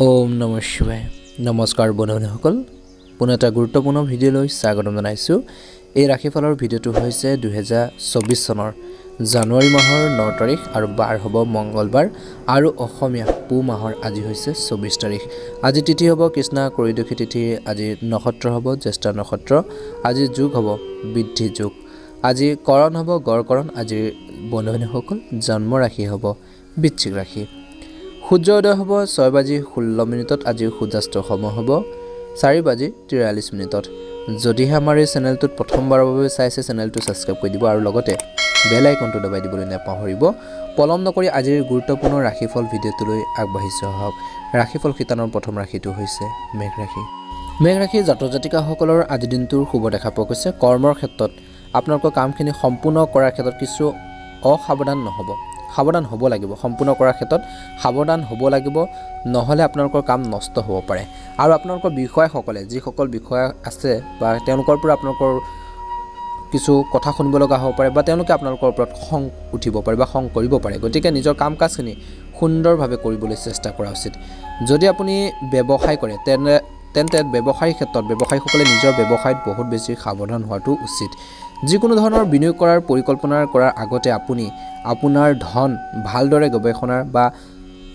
ওম নমঃ শিৱায় নমস্কাৰ বন্ধুসকল পুনৰ এটা গুৰুত্বপূৰ্ণ ভিডিঅ'লৈ স্বাগতম জনাইছোঁ। এই ৰাশিফলৰ ভিডিঅ'টো হৈছে 2024 চনৰ জানুৱাৰী মাহৰ 9 তাৰিখ আৰু বাৰ হ'ব মঙ্গলবাৰ আৰু অসমীয়া পুহ মাহৰ আজি হৈছে 24 তাৰিখ। আজি তিথি হ'ব কৃষ্ণা কৰিদোষী তিথি, আজি নক্ষত্ৰ হ'ব জ্যেষ্ঠা নক্ষত্ৰ, আজি যোগ হ'ব বৃদ্ধি যোগ, আজি কৰণ হ'ব গড়কৰণ। আজি বন্ধুসকল জন্ম ৰাশি হ'ব বৃশ্চিক ৰাশি। সূৰ্যোদয় হ'ব 6:16 আজি সূৰ্যাস্ত সময় হ'ব 4:43 যদিহে আমাৰ এই চেনেলটোত প্ৰথমবাৰৰ বাবে চাইছে চেনেলটো ছাবস্ক্ৰাইব কৰি দিব আৰু লগতে বেল আইকনটো দবাই দিবলৈ নাপাহৰিব। পলম নকৰি আজিৰ গুৰুত্বপূৰ্ণ ৰাশিফল ভিডিঅ'টোলৈ আগবাঢ়িছোঁ আহক। ৰাশিফল শিতানৰ প্ৰথম ৰাশিটো হৈছে মেঘ ৰাশি। মেঘ ৰাশিৰ জাতক জাতিকাসকলৰ আজিৰ দিনটোৰ শুভ দেখা পোৱা গৈছে। কৰ্মৰ ক্ষেত্ৰত আপোনালোকৰ কামখিনি সম্পূৰ্ণ কৰাৰ ক্ষেত্ৰত কিছু অসাৱধান নহ'ব, সাৱধান হ'ব লাগিব। সম্পূৰ্ণ কৰাৰ ক্ষেত্ৰত সাৱধান হ'ব লাগিব, নহ'লে আপোনালোকৰ কাম নষ্ট হ'ব পাৰে। আৰু আপোনালোকৰ বিষয়াসকলে যিসকল বিষয়া আছে বা তেওঁলোকৰ পৰা আপোনালোকৰ কিছু কথা শুনিব লগা হ'ব পাৰে বা তেওঁলোকে আপোনালোকৰ ওপৰত খং উঠিব পাৰে বা খং কৰিব পাৰে। গতিকে নিজৰ কাম কাজখিনি সুন্দৰভাৱে কৰিবলৈ চেষ্টা কৰা উচিত। যদি আপুনি ব্যৱসায় কৰে তেন্তে ব্যৱসায়ৰ ক্ষেত্ৰত ব্যৱসায়ীসকলে নিজৰ ব্যৱসায়ত বহুত বেছি সাৱধান হোৱাটো উচিত। যিকোনো ধৰণৰ বিনিয়োগ কৰাৰ পৰিকল্পনা কৰাৰ আগতে আপুনি আপোনাৰ ধন ভালদৰে গৱেষণা বা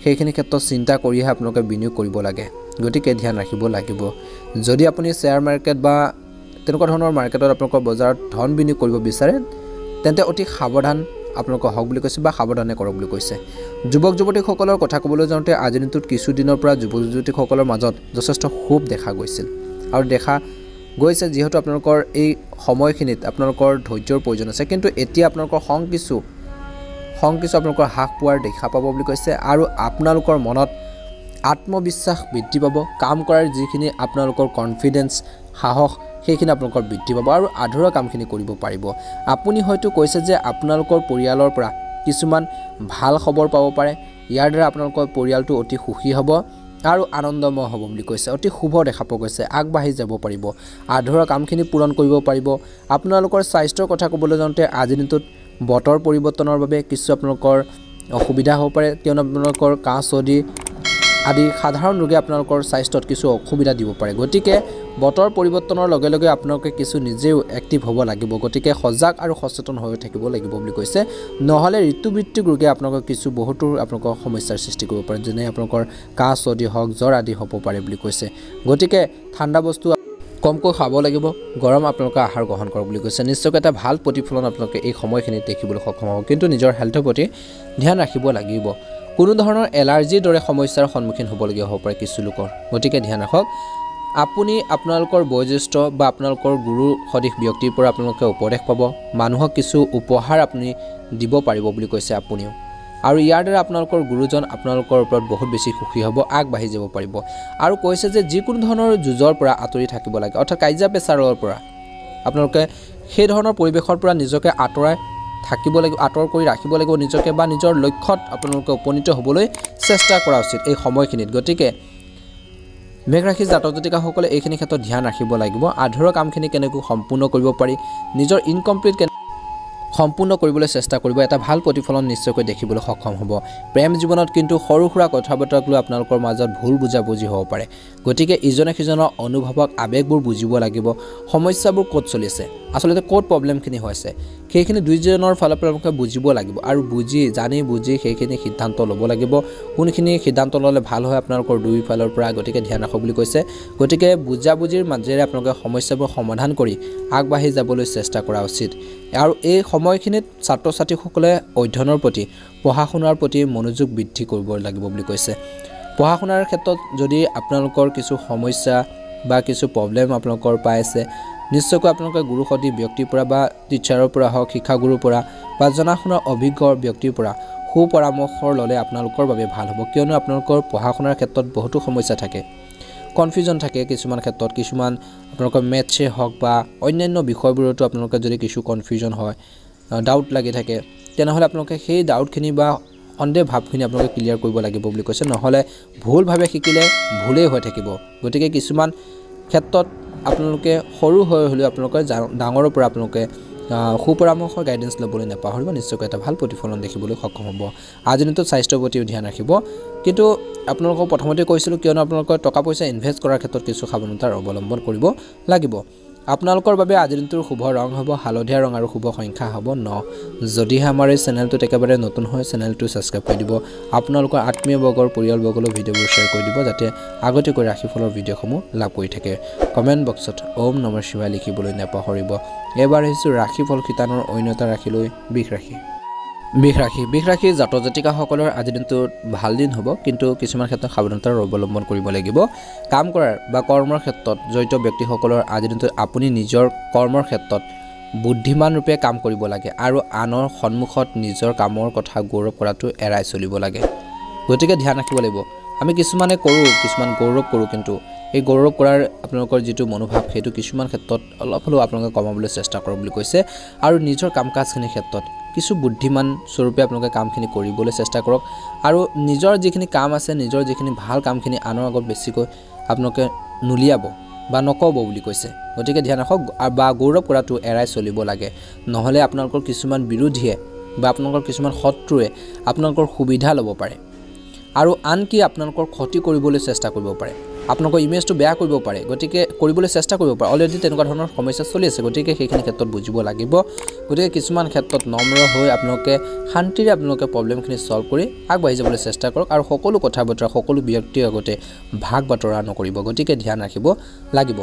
সেইখিনি ক্ষেত্ৰত চিন্তা কৰিহে আপোনালোকে বিনিয়োগ কৰিব লাগে। গতিকে ধ্যান ৰাখিব লাগিব। যদি আপুনি শ্বেয়াৰ মাৰ্কেট বা তেনেকুৱা ধৰণৰ মাৰ্কেটত আপোনালোকৰ বজাৰত ধন বিনিয়োগ কৰিব বিচাৰে তেন্তে অতি সাৱধান আপোনালোকৰ হওক বুলি কৈছে বা সাৱধানে কৰক বুলি কৈছে। যুৱক যুৱতীসকলৰ কথা ক'বলৈ যাওঁতে আজিৰ দিনটোত কিছুদিনৰ পৰা যুৱক যুৱতীসকলৰ মাজত যথেষ্ট ক্ষোভ দেখা গৈছিল আৰু দেখা গৈছে, যিহেতু আপোনালোকৰ এই সময়খিনিত আপোনালোকৰ ধৈৰ্যৰ প্ৰয়োজন আছে। কিন্তু এতিয়া আপোনালোকৰ খং কিছু আপোনালোকৰ হ্ৰাস পোৱাৰ দেখা পাব বুলি কৈছে আৰু আপোনালোকৰ মনত আত্মবিশ্বাস বৃদ্ধি পাব। কাম কৰাৰ যিখিনি আপোনালোকৰ কনফিডেঞ্চ সাহস সেইখিনি আপোনালোকৰ বৃদ্ধি পাব আৰু আধৰুৱা কামখিনি কৰিব পাৰিব। আপুনি হয়তো কৈছে যে আপোনালোকৰ পৰিয়ালৰ পৰা কিছুমান ভাল খবৰ পাব পাৰে। ইয়াৰ দ্বাৰা আপোনালোকৰ পৰিয়ালটো অতি সুখী হ'ব আৰু আনন্দময় হ'ব বুলি কৈছে। অতি শুভ দেখা পোৱা গৈছে। আগবাঢ়ি যাব পাৰিব, আধৰুৱা কামখিনি পূৰণ কৰিব পাৰিব। আপোনালোকৰ স্বাস্থ্যৰ কথা ক'বলৈ যাওঁতে আজিৰ দিনটোত বতৰ পৰিৱৰ্তনৰ বাবে কিছু আপোনালোকৰ অসুবিধা হ'ব পাৰে, কিয়নো আপোনালোকৰ কাহ চৰ্দি আদি সাধাৰণ ৰোগে আপোনালোকৰ স্বাস্থ্যত কিছু অসুবিধা দিব পাৰে। গতিকে বতৰ পৰিৱৰ্তনৰ লগে লগে আপোনালোকে কিছু নিজেও এক্টিভ হ'ব লাগিব। গতিকে সজাগ আৰু সচেতন হৈ থাকিব লাগিব বুলি কৈছে, নহ'লে ঋতুভিত্তিক ৰোগে আপোনালোকৰ বহুতো আপোনালোকৰ সমস্যাৰ সৃষ্টি কৰিব পাৰে, যেনে আপোনালোকৰ কাহ চৰ্দি হওক জ্বৰ আদি হ'ব পাৰে বুলি কৈছে। গতিকে ঠাণ্ডা বস্তু কমকৈ খাব লাগিব, গৰম আপোনালোকে আহাৰ গ্ৰহণ কৰক বুলি কৈছে। নিশ্চয়কৈ এটা ভাল প্ৰতিফলন আপোনালোকে এই সময়খিনিত দেখিবলৈ সক্ষম হ'ব, কিন্তু নিজৰ হেল্থৰ প্ৰতি ধ্যান ৰাখিব লাগিব। কোনো ধৰণৰ এলাৰ্জিৰ দৰে সমস্যাৰ সন্মুখীন হ'বলগীয়া হ'ব পাৰে কিছু লোকৰ। গতিকে ধ্যান ৰাখক। আপুনি আপোনালোকৰ বয়োজ্যেষ্ঠ বা আপোনালোকৰ গুৰু সদৃশ ব্যক্তিৰ পৰা আপোনালোকে উপদেশ পাব। মানুহক কিছু উপহাৰ আপুনি দিব পাৰিব বুলি কৈছে আপুনিও, আৰু ইয়াৰ দ্বাৰা আপোনালোকৰ গুৰুজন আপোনালোকৰ ওপৰত বহুত বেছি সুখী হ'ব, আগবাঢ়ি যাব পাৰিব। আৰু কৈছে যে যিকোনো ধৰণৰ যুঁজৰ পৰা আঁতৰি থাকিব লাগে, অৰ্থাৎ কাজিয়া পেচাৰৰ পৰা আপোনালোকে সেই ধৰণৰ পৰিৱেশৰ পৰা নিজকে আঁতৰাই থাকিব লাগিব, আঁতৰ কৰি ৰাখিব লাগিব নিজকে, বা নিজৰ লক্ষ্যত আপোনালোকে উপনীত হ'বলৈ চেষ্টা কৰা উচিত এই সময়খিনিত। গতিকে মেঘ ৰাশিৰ জাতক জাতিকাসকলে এইখিনি ক্ষেত্ৰত ধ্যান ৰাখিব লাগিব। আধৰুৱা কামখিনি কেনেকৈ সম্পূৰ্ণ কৰিব পাৰি, নিজৰ ইনকমপ্লিট সম্পূৰ্ণ কৰিবলৈ চেষ্টা কৰিব। এটা ভাল প্ৰতিফলন নিশ্চয়কৈ দেখিবলৈ সক্ষম হ'ব। প্ৰেম জীৱনত কিন্তু সৰু সুৰা কথা বতৰাক লৈ আপোনালোকৰ মাজত ভুল বুজাবুজি হ'ব পাৰে। গতিকে ইজনে সিজনৰ অনুভৱক আৱেগবোৰ বুজিব লাগিব। সমস্যাবোৰ ক'ত চলি আছে, আচলতে ক'ত প্ৰব্লেমখিনি হৈছে, সেইখিনি দুইজনৰ ফালৰ পৰা আপোনালোকে বুজিব লাগিব আৰু জানি বুজি সেইখিনি সিদ্ধান্ত ল'ব লাগিব। কোনখিনি সিদ্ধান্ত ল'লে ভাল হয় আপোনালোকৰ দুয়োফালৰ পৰা। গতিকে ধ্যান ৰাখক বুলি কৈছে। গতিকে বুজাবুজিৰ মাজেৰে আপোনালোকে সমস্যাবোৰ সমাধান কৰি আগবাঢ়ি যাবলৈ চেষ্টা কৰা উচিত। আৰু এই সময়খিনিত ছাত্ৰ ছাত্ৰীসকলে অধ্যয়নৰ প্ৰতি পঢ়া শুনাৰ প্ৰতি মনোযোগ বৃদ্ধি কৰিব লাগিব বুলি কৈছে। পঢ়া শুনাৰ ক্ষেত্ৰত যদি আপোনালোকৰ কিছু সমস্যা বা কিছু প্ৰব্লেম আপোনালোকৰ পাই আছে, নিশ্চয়কৈ আপোনালোকে গুৰু সদৃশ ব্যক্তিৰ পৰা বা টিচাৰৰ পৰা হওক, শিক্ষাগুৰুৰ পৰা বা জনা শুনা অভিজ্ঞ ব্যক্তিৰ পৰা সুপৰামৰ্শ ল'লে আপোনালোকৰ বাবে ভাল হ'ব। কিয়নো আপোনালোকৰ পঢ়া শুনাৰ ক্ষেত্ৰত বহুতো সমস্যা থাকে, কনফিউজন থাকে কিছুমান ক্ষেত্ৰত। কিছুমান আপোনালোকৰ মেথছে হওক বা অন্যান্য বিষয়বোৰতো আপোনালোকে যদি কিছু কনফিউজন হয়, ডাউট লাগি থাকে, তেনেহ'লে আপোনালোকে সেই ডাউটখিনি বা সন্দেহ ভাৱখিনি আপোনালোকে ক্লিয়াৰ কৰিব লাগিব বুলি কৈছে। নহ'লে ভুলভাৱে শিকিলে ভুলেই হৈ থাকিব। গতিকে কিছুমান ক্ষেত্ৰত আপোনালোকে সৰু হৈ হ'লেও আপোনালোকে ডাঙৰৰ পৰা আপোনালোকে সুপৰামৰ্শ গাইডেন্স ল'বলৈ নাপাহৰিব নিশ্চয়কৈ এটা ভাল প্ৰতিফলন দেখিবলৈ সক্ষম হ'ব আজিৰ দিনটোত স্বাস্থ্যৰ প্ৰতিও ধ্যান ৰাখিব কিন্তু আপোনালোকক প্ৰথমতে কৈছিলোঁ কিয়নো আপোনালোকৰ টকা পইচা ইনভেষ্ট কৰাৰ ক্ষেত্ৰত কিছু সাৱধানতাৰ অৱলম্বন কৰিব লাগিব আপোনালোকৰ বাবে আজিৰ দিনটোৰ শুভ ৰং হ'ব হালধীয়া ৰং আৰু শুভ সংখ্যা হ'ব 9 যদিহে আমাৰ এই চেনেলটোত একেবাৰে নতুন হয় চেনেলটো ছাবস্ক্ৰাইব কৰি দিব আপোনালোকৰ আত্মীয় বৰ্গৰ পৰিয়ালবৰ্গলৈ ভিডিঅ'বোৰ শ্বেয়াৰ কৰি দিব যাতে আগতীয়াকৈ ৰাশিফলৰ ভিডিঅ'সমূহ লাভ কৰি থাকে কমেণ্ট বক্সত ওম নমঃ শিৱায় লিখিবলৈ নাপাহৰিব এবাৰ আহিছোঁ ৰাশিফল শিতানৰ অন্য এটা ৰাশিলৈ বিষ ৰাশি জাতক জাতিকাসকলৰ আজিৰ দিনটোত ভাল দিন হ'ব কিন্তু কিছুমান ক্ষেত্ৰত সাৱধানতাৰ অৱলম্বন কৰিব লাগিব কাম কৰাৰ বা কৰ্মৰ ক্ষেত্ৰত জড়িত ব্যক্তিসকলৰ আজিৰ দিনটোত আপুনি নিজৰ কৰ্মৰ ক্ষেত্ৰত বুদ্ধিমান ৰূপে কাম কৰিব লাগে আৰু আনৰ সন্মুখত নিজৰ কামৰ কথা গৌৰৱ কৰাটো এৰাই চলিব লাগে গতিকে ধ্যান ৰাখিব লাগিব আমি কিছুমানে কিছুমান গৌৰৱ কৰোঁ কিন্তু এই গৌৰৱ কৰাৰ আপোনালোকৰ যিটো মনোভাৱ সেইটো কিছুমান ক্ষেত্ৰত অলপ হ'লেও আপোনালোকে কমাবলৈ চেষ্টা কৰক বুলি কৈছে আৰু নিজৰ কাম কাজখিনিৰ ক্ষেত্ৰত কিছু বুদ্ধিমান স্বৰূপে আপোনালোকে কামখিনি কৰিবলৈ চেষ্টা কৰক আৰু নিজৰ যিখিনি কাম আছে নিজৰ যিখিনি ভাল কামখিনি আনৰ আগত বেছিকৈ আপোনালোকে নুলিয়াব বা নক'ব বুলি কৈছে গতিকে ধ্যান ৰাখক বা গৌৰৱ কৰাটো এৰাই চলিব লাগে নহ'লে আপোনালোকৰ কিছুমান বিৰোধীয়ে বা আপোনালোকৰ কিছুমান শত্ৰুৱে আপোনালোকৰ সুবিধা ল'ব পাৰে আৰু আনকি আপোনালোকৰ ক্ষতি কৰিবলৈ চেষ্টা কৰিব পাৰে আপোনালোকৰ ইমেজটো বেয়া কৰিব পাৰে গতিকে কৰিবলৈ চেষ্টা কৰিব পাৰে অলৰেডি তেনেকুৱা ধৰণৰ সমস্যা চলি আছে গতিকে সেইখিনি ক্ষেত্ৰত বুজিব লাগিব গতিকে কিছুমান ক্ষেত্ৰত নম্ৰ হৈ আপোনালোকে শান্তিৰে আপোনালোকে প্ৰব্লেমখিনি সলভ কৰি আগবাঢ়ি যাবলৈ চেষ্টা কৰক আৰু সকলো কথা বতৰা সকলো ব্যক্তিৰ আগতে ভাগ বাতৰা নকৰিব গতিকে ধ্যান ৰাখিব লাগিব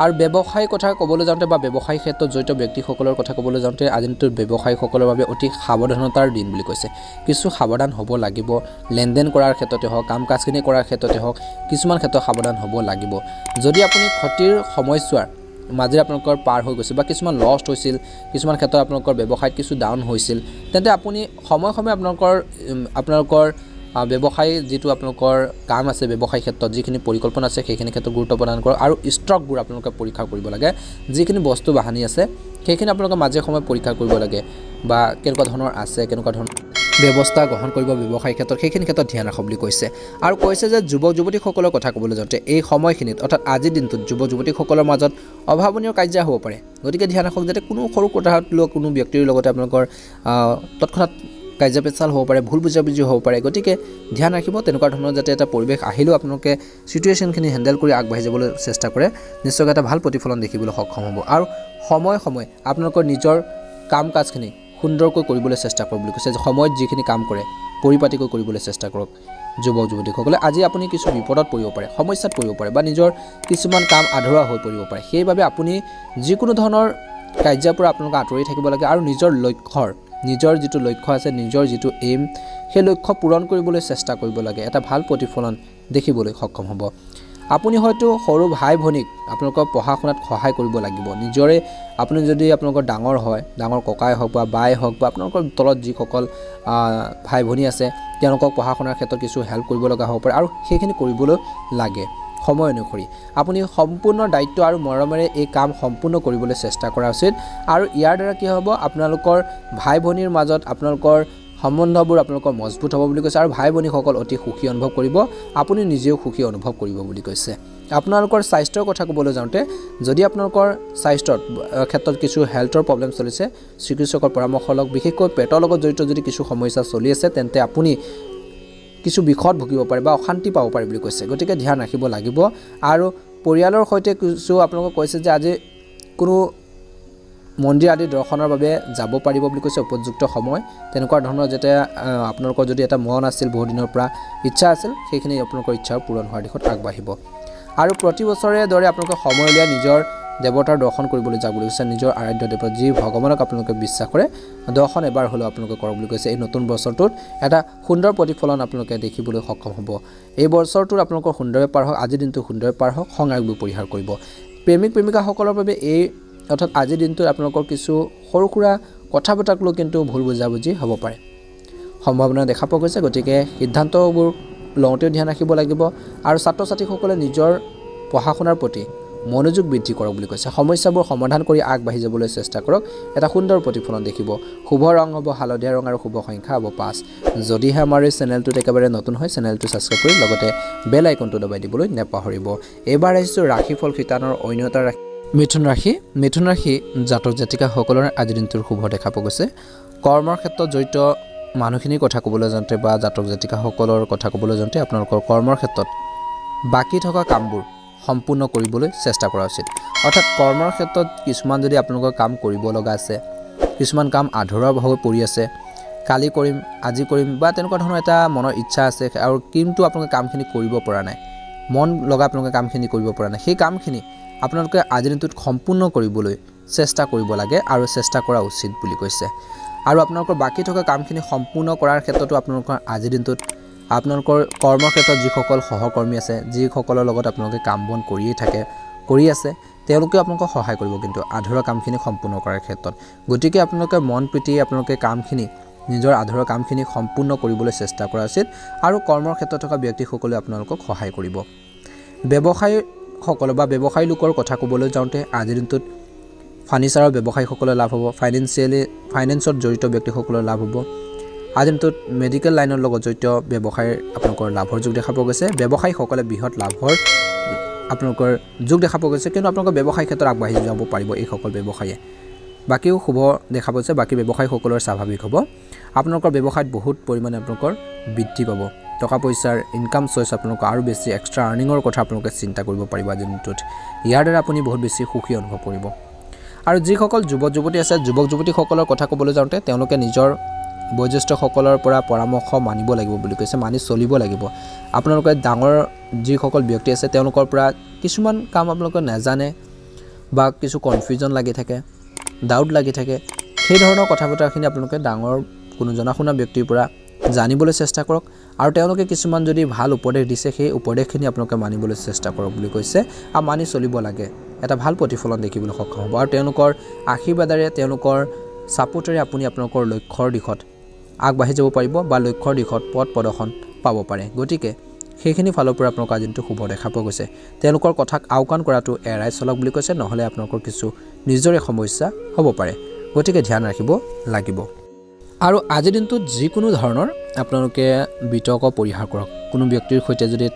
আৰু ব্যৱসায়িক কথা ক'বলৈ যাওঁতে বা ব্যৱসায়িক ক্ষেত্ৰত জড়িত ব্যক্তিসকলৰ কথা ক'বলৈ যাওঁতে আজিৰ দিনটোত ব্যৱসায়ীসকলৰ বাবে অতি সাৱধানতাৰ দিন বুলি কৈছে কিছু সাৱধান হ'ব লাগিব লেনদেন কৰাৰ ক্ষেত্ৰতে হওক কাম কাজখিনি কৰাৰ ক্ষেত্ৰতে হওক কিছুমান ক্ষেত্ৰত সাৱধান হ'ব লাগিব যদি আপুনি ক্ষতিৰ সময়ছোৱাৰ মাজে আপোনালোকৰ পাৰ হৈ গৈছে বা কিছুমান লষ্ট হৈছিল কিছুমান ক্ষেত্ৰত আপোনালোকৰ ব্যৱসায়ত কিছু ডাউন হৈছিল তেন্তে আপুনি সময়ে আপোনালোকৰ ব্যৱসায়ী যিটো আপোনালোকৰ কাম আছে ব্যৱসায়িক ক্ষেত্ৰত যিখিনি পৰিকল্পনা আছে সেইখিনি ক্ষেত্ৰত গুৰুত্ব প্ৰদান কৰক আৰু ষ্টকবোৰ আপোনালোকে পৰীক্ষা কৰিব লাগে যিখিনি বস্তু বাহানি আছে সেইখিনি আপোনালোকে মাজে সময়ে পৰীক্ষা কৰিব লাগে বা কেনেকুৱা ধৰণৰ আছে কেনেকুৱা ধৰণৰ ব্যৱস্থা গ্ৰহণ কৰিব ব্যৱসায়িক ক্ষেত্ৰত সেইখিনি ক্ষেত্ৰত ধ্যান ৰাখক বুলি কৈছে আৰু কৈছে যে যুৱক যুৱতীসকলৰ কথা ক'বলৈ যাওঁতে এই সময়খিনিত অৰ্থাৎ আজিৰ দিনটোত যুৱক যুৱতীসকলৰ মাজত অভাৱনীয় কাৰ্য হ'ব পাৰে গতিকে ধ্যান ৰাখক যাতে কোনো সৰু কথাত লোৱা কোনো ব্যক্তিৰ লগতে আপোনালোকৰ তৎক্ষণাত কাৰ্য পেচাল হ'ব পাৰে ভুল বুজাবুজি হ'ব পাৰে গতিকে ধ্যান ৰাখিব তেনেকুৱা ধৰণৰ যাতে এটা পৰিৱেশ আহিলেও আপোনালোকে চিটুৱেশ্যনখিনি হেণ্ডেল কৰি আগবাঢ়ি যাবলৈ চেষ্টা কৰে নিশ্চয়কৈ এটা ভাল প্ৰতিফলন দেখিবলৈ সক্ষম হ'ব আৰু সময়ে আপোনালোকৰ নিজৰ কাম কাজখিনি সুন্দৰকৈ কৰিবলৈ চেষ্টা কৰক বুলি কৈছে যে সময়ত যিখিনি কাম কৰে পৰিপাটিকৈ কৰিবলৈ চেষ্টা কৰক যুৱক যুৱতীসকলে আজি আপুনি কিছু বিপদত পৰিব পাৰে সমস্যাত পৰিব পাৰে বা নিজৰ কিছুমান কাম আধৰুৱা হৈ পৰিব পাৰে সেইবাবে আপুনি যিকোনো ধৰণৰ কাৰ্যৰ পৰা আপোনালোকে আঁতৰি থাকিব লাগে আৰু নিজৰ যিটো লক্ষ্য আছে নিজৰ যিটো এইম সেই লক্ষ্য পূৰণ কৰিবলৈ চেষ্টা কৰিব লাগে এটা ভাল প্ৰতিফলন দেখিবলৈ সক্ষম হ'ব আপুনি হয়তো সৰু ভাই ভনীক আপোনালোকৰ পঢ়া শুনাত সহায় কৰিব লাগিব নিজৰে আপুনি যদি আপোনালোকৰ ডাঙৰ হয় ডাঙৰ ককাই হওক বা বাই হওক বা আপোনালোকৰ তলত যিসকল ভাই ভনী আছে তেওঁলোকক পঢ়া শুনাৰ ক্ষেত্ৰত কিছু হেল্প কৰিব লগা হ'ব পাৰে আৰু সেইখিনি কৰিবলৈ লাগে সময় অনুসৰি আপুনি সম্পূৰ্ণ দায়িত্ব আৰু মৰমেৰে এই কাম সম্পূৰ্ণ কৰিবলৈ চেষ্টা কৰা উচিত আৰু ইয়াৰ দ্বাৰা কি হ'ব আপোনালোকৰ ভাই ভনীৰ মাজত আপোনালোকৰ সম্বন্ধবোৰ আপোনালোকৰ মজবুত হ'ব বুলি কৈছে আৰু ভাই ভনীসকল অতি সুখী অনুভৱ কৰিব আপুনি নিজেও সুখী অনুভৱ কৰিব বুলি কৈছে আপোনালোকৰ স্বাস্থ্যৰ কথা ক'বলৈ যাওঁতে যদি আপোনালোকৰ স্বাস্থ্যৰ ক্ষেত্ৰত কিছু হেল্থৰ প্ৰব্লেম চলিছে চিকিৎসকৰ পৰামৰ্শ লওক বিশেষকৈ পেটৰ লগত জড়িত যদি কিছু সমস্যা চলি আছে তেন্তে আপুনি কিছু বিষত ভুগিব পাৰে বা অশান্তি পাব পাৰে বুলি কৈছে গতিকে ধ্যান ৰাখিব লাগিব আৰু পৰিয়ালৰ সৈতে কিছু আপোনালোকক কৈছে যে আজি কোনো মন্দিৰ আদি দৰ্শনৰ বাবে যাব পাৰিব বুলি কৈছে উপযুক্ত সময় তেনেকুৱা ধৰণৰ যেতিয়া আপোনালোকৰ যদি এটা মন আছিল বহু দিনৰ পৰা ইচ্ছা আছিল সেইখিনি আপোনালোকৰ ইচ্ছা পূৰণ হোৱাৰ দিশত আগবাঢ়িব আৰু প্ৰতি বছৰে দৰে আপোনালোকে সময় উলিয়াই নিজৰ দেৱতাৰ দৰ্শন কৰিবলৈ যাব বুলি কৈছে নিজৰ আৰাধ্য দেৱতা যি ভগৱানক আপোনালোকে বিশ্বাস কৰে দৰ্শন এবাৰ হ'লেও আপোনালোকে কৰক বুলি কৈছে এই নতুন বছৰটোত এটা সুন্দৰ প্ৰতিফলন আপোনালোকে দেখিবলৈ সক্ষম হ'ব এই বছৰটোত আপোনালোকৰ সুন্দৰভাৱে পাৰ হওক আজিৰ দিনটো সুন্দৰভাৱে পাৰ হওক সংগ্ৰামবোৰ পৰিহাৰ কৰিব প্ৰেমিক প্ৰেমিকাসকলৰ বাবে এই অৰ্থাৎ আজিৰ দিনটোত আপোনালোকৰ কিছু সৰু সুৰা কথা বতৰাক লৈ কিন্তু ভুল বুজাবুজি হ'ব পাৰে সম্ভাৱনা দেখা পোৱা গৈছে গতিকে সিদ্ধান্তবোৰ লওঁতেও ধ্যান ৰাখিব লাগিব আৰু ছাত্ৰ ছাত্ৰীসকলে নিজৰ পঢ়া শুনাৰ প্ৰতি মনোযোগ বৃদ্ধি কৰক বুলি কৈছে সমস্যাবোৰ সমাধান কৰি আগবাঢ়ি যাবলৈ চেষ্টা কৰক এটা সুন্দৰ প্ৰতিফলন দেখিব শুভ ৰং হ'ব হালধীয়া ৰং আৰু শুভ সংখ্যা হ'ব 5 যদিহে আমাৰ এই চেনেলটোত একেবাৰে নতুন হয় চেনেলটো ছাবস্ক্ৰাইব কৰি লগতে বেল আইকনটো দবাই দিবলৈ নাপাহৰিব এবাৰ আহিছোঁ ৰাশিফল শিতানৰ অন্য এটা মিথুন ৰাশি জাতক জাতিকাসকলৰ আজিৰ দিনটোৰ শুভ দেখা পোৱা গৈছে কৰ্মৰ ক্ষেত্ৰত জড়িত মানুহখিনিৰ কথা ক'বলৈ যাওঁতে বা জাতক জাতিকাসকলৰ কথা ক'বলৈ যাওঁতে আপোনালোকৰ কৰ্মৰ ক্ষেত্ৰত বাকী থকা কামবোৰ সম্পূৰ্ণ কৰিবলৈ চেষ্টা কৰা উচিত অৰ্থাৎ কৰ্মৰ ক্ষেত্ৰত কিছুমান যদি আপোনালোকৰ কাম কৰিব লগা আছে কিছুমান কাম আধৰুৱা হৈ পৰি আছে কালি কৰিম আজি কৰিম বা তেনেকুৱা ধৰণৰ এটা মনৰ ইচ্ছা আছে আৰু কিন্তু আপোনালোকে কামখিনি কৰিব পৰা নাই মন লগা আপোনালোকে কামখিনি কৰিব পৰা নাই সেই কামখিনি আপোনালোকে আজিৰ দিনটোত সম্পূৰ্ণ কৰিবলৈ চেষ্টা কৰিব লাগে আৰু চেষ্টা কৰা উচিত বুলি কৈছে আৰু আপোনালোকৰ বাকী থকা কামখিনি সম্পূৰ্ণ কৰাৰ ক্ষেত্ৰতো আপোনালোকৰ আজিৰ দিনটোত আপোনালোকৰ কৰ্মৰ ক্ষেত্ৰত যিসকল সহকৰ্মী আছে যিসকলৰ লগত আপোনালোকে কাম বন কৰি আছে তেওঁলোকে আপোনালোকক সহায় কৰিব কিন্তু আধৰুৱা কামখিনি সম্পূৰ্ণ কৰাৰ ক্ষেত্ৰত গতিকে আপোনালোকে মন প্ৰীতি আপোনালোকে কামখিনি নিজৰ আধৰুৱা কামখিনি সম্পূৰ্ণ কৰিবলৈ চেষ্টা কৰা উচিত আৰু কৰ্মৰ ক্ষেত্ৰত থকা ব্যক্তিসকলে আপোনালোকক সহায় কৰিব ব্যৱসায়ীসকল বা ব্যৱসায়ী লোকৰ কথা ক'বলৈ যাওঁতে আজিৰ দিনটোত ফাৰ্নিচাৰৰ ব্যৱসায়ীসকলৰ লাভ হ'ব ফাইনেন্সত জড়িত ব্যক্তিসকলৰ লাভ হ'ব আজিৰ দিনটোত মেডিকেল লাইনৰ লগত জড়িত ব্যৱসায়ৰ আপোনালোকৰ লাভৰ যোগ দেখা পোৱা গৈছে ব্যৱসায়ীসকলে বৃহৎ লাভৰ আপোনালোকৰ যোগ দেখা পোৱা গৈছে কিন্তু আপোনালোকৰ ব্যৱসায় ক্ষেত্ৰত আগবাঢ়ি যাব পাৰিব এইসকল ব্যৱসায়ীয়ে বাকিও শুভ দেখা পাইছে বাকি ব্যৱসায়ীসকলৰ স্বাভাৱিক হ'ব আপোনালোকৰ ব্যৱসায়ত বহুত পৰিমাণে আপোনালোকৰ বৃদ্ধি পাব টকা পইচাৰ ইনকাম চইচ আপোনালোকৰ আৰু বেছি এক্সট্ৰা আৰ্নিঙৰ কথা আপোনালোকে চিন্তা কৰিব পাৰিব আজিৰ দিনটোত ইয়াৰ দ্বাৰা আপুনি বহুত বেছি সুখী অনুভৱ কৰিব আৰু যিসকল যুৱক যুৱতী আছে যুৱক যুৱতীসকলৰ কথা ক'বলৈ যাওঁতে তেওঁলোকে নিজৰ বয়োজ্যেষ্ঠসকলৰ পৰা পৰামৰ্শ মানিব লাগিব বুলি কৈছে মানি চলিব লাগিব আপোনালোকে ডাঙৰ যিসকল ব্যক্তি আছে তেওঁলোকৰ পৰা কিছুমান কাম আপোনালোকে নাজানে বা কিছু কনফিউজন লাগি থাকে ডাউট লাগি থাকে সেই ধৰণৰ কথা বতৰাখিনি আপোনালোকে ডাঙৰ কোনো জনাশুনা ব্যক্তিৰ পৰা জানিবলৈ চেষ্টা কৰক আৰু তেওঁলোকে কিছুমান যদি ভাল উপদেশ দিছে সেই উপদেশখিনি আপোনালোকে মানিবলৈ চেষ্টা কৰক বুলি কৈছে আৰু মানি চলিব লাগে এটা ভাল প্ৰতিফলন দেখিবলৈ সক্ষম হ'ব আৰু তেওঁলোকৰ আশীৰ্বাদেৰে তেওঁলোকৰ সাপোৰ্টেৰে আপুনি আপোনালোকৰ লক্ষ্যৰ দিশত আগবাঢ়ি যাব পাৰিব বা লক্ষ্যৰ দিশত পথ প্ৰদৰ্শন পাব পাৰে গতিকে সেইখিনি ফালৰ পৰা আপোনালোকৰ আজিনটো শুভ দেখা পোৱা গৈছে তেওঁলোকৰ কথাক আওকাণ কৰাটো এৰাই চলক বুলি কৈছে নহলে আপোনালোকৰ কিছু নিজৰে সমস্যা হ'ব পাৰে গতিকে ধ্যান ৰাখিব লাগিব আৰু আজিৰ দিনটোত যিকোনো ধৰণৰ আপোনালোকে বিতৰ্ক পৰিহাৰ কৰক কোনো ব্যক্তিৰ সৈতে যদি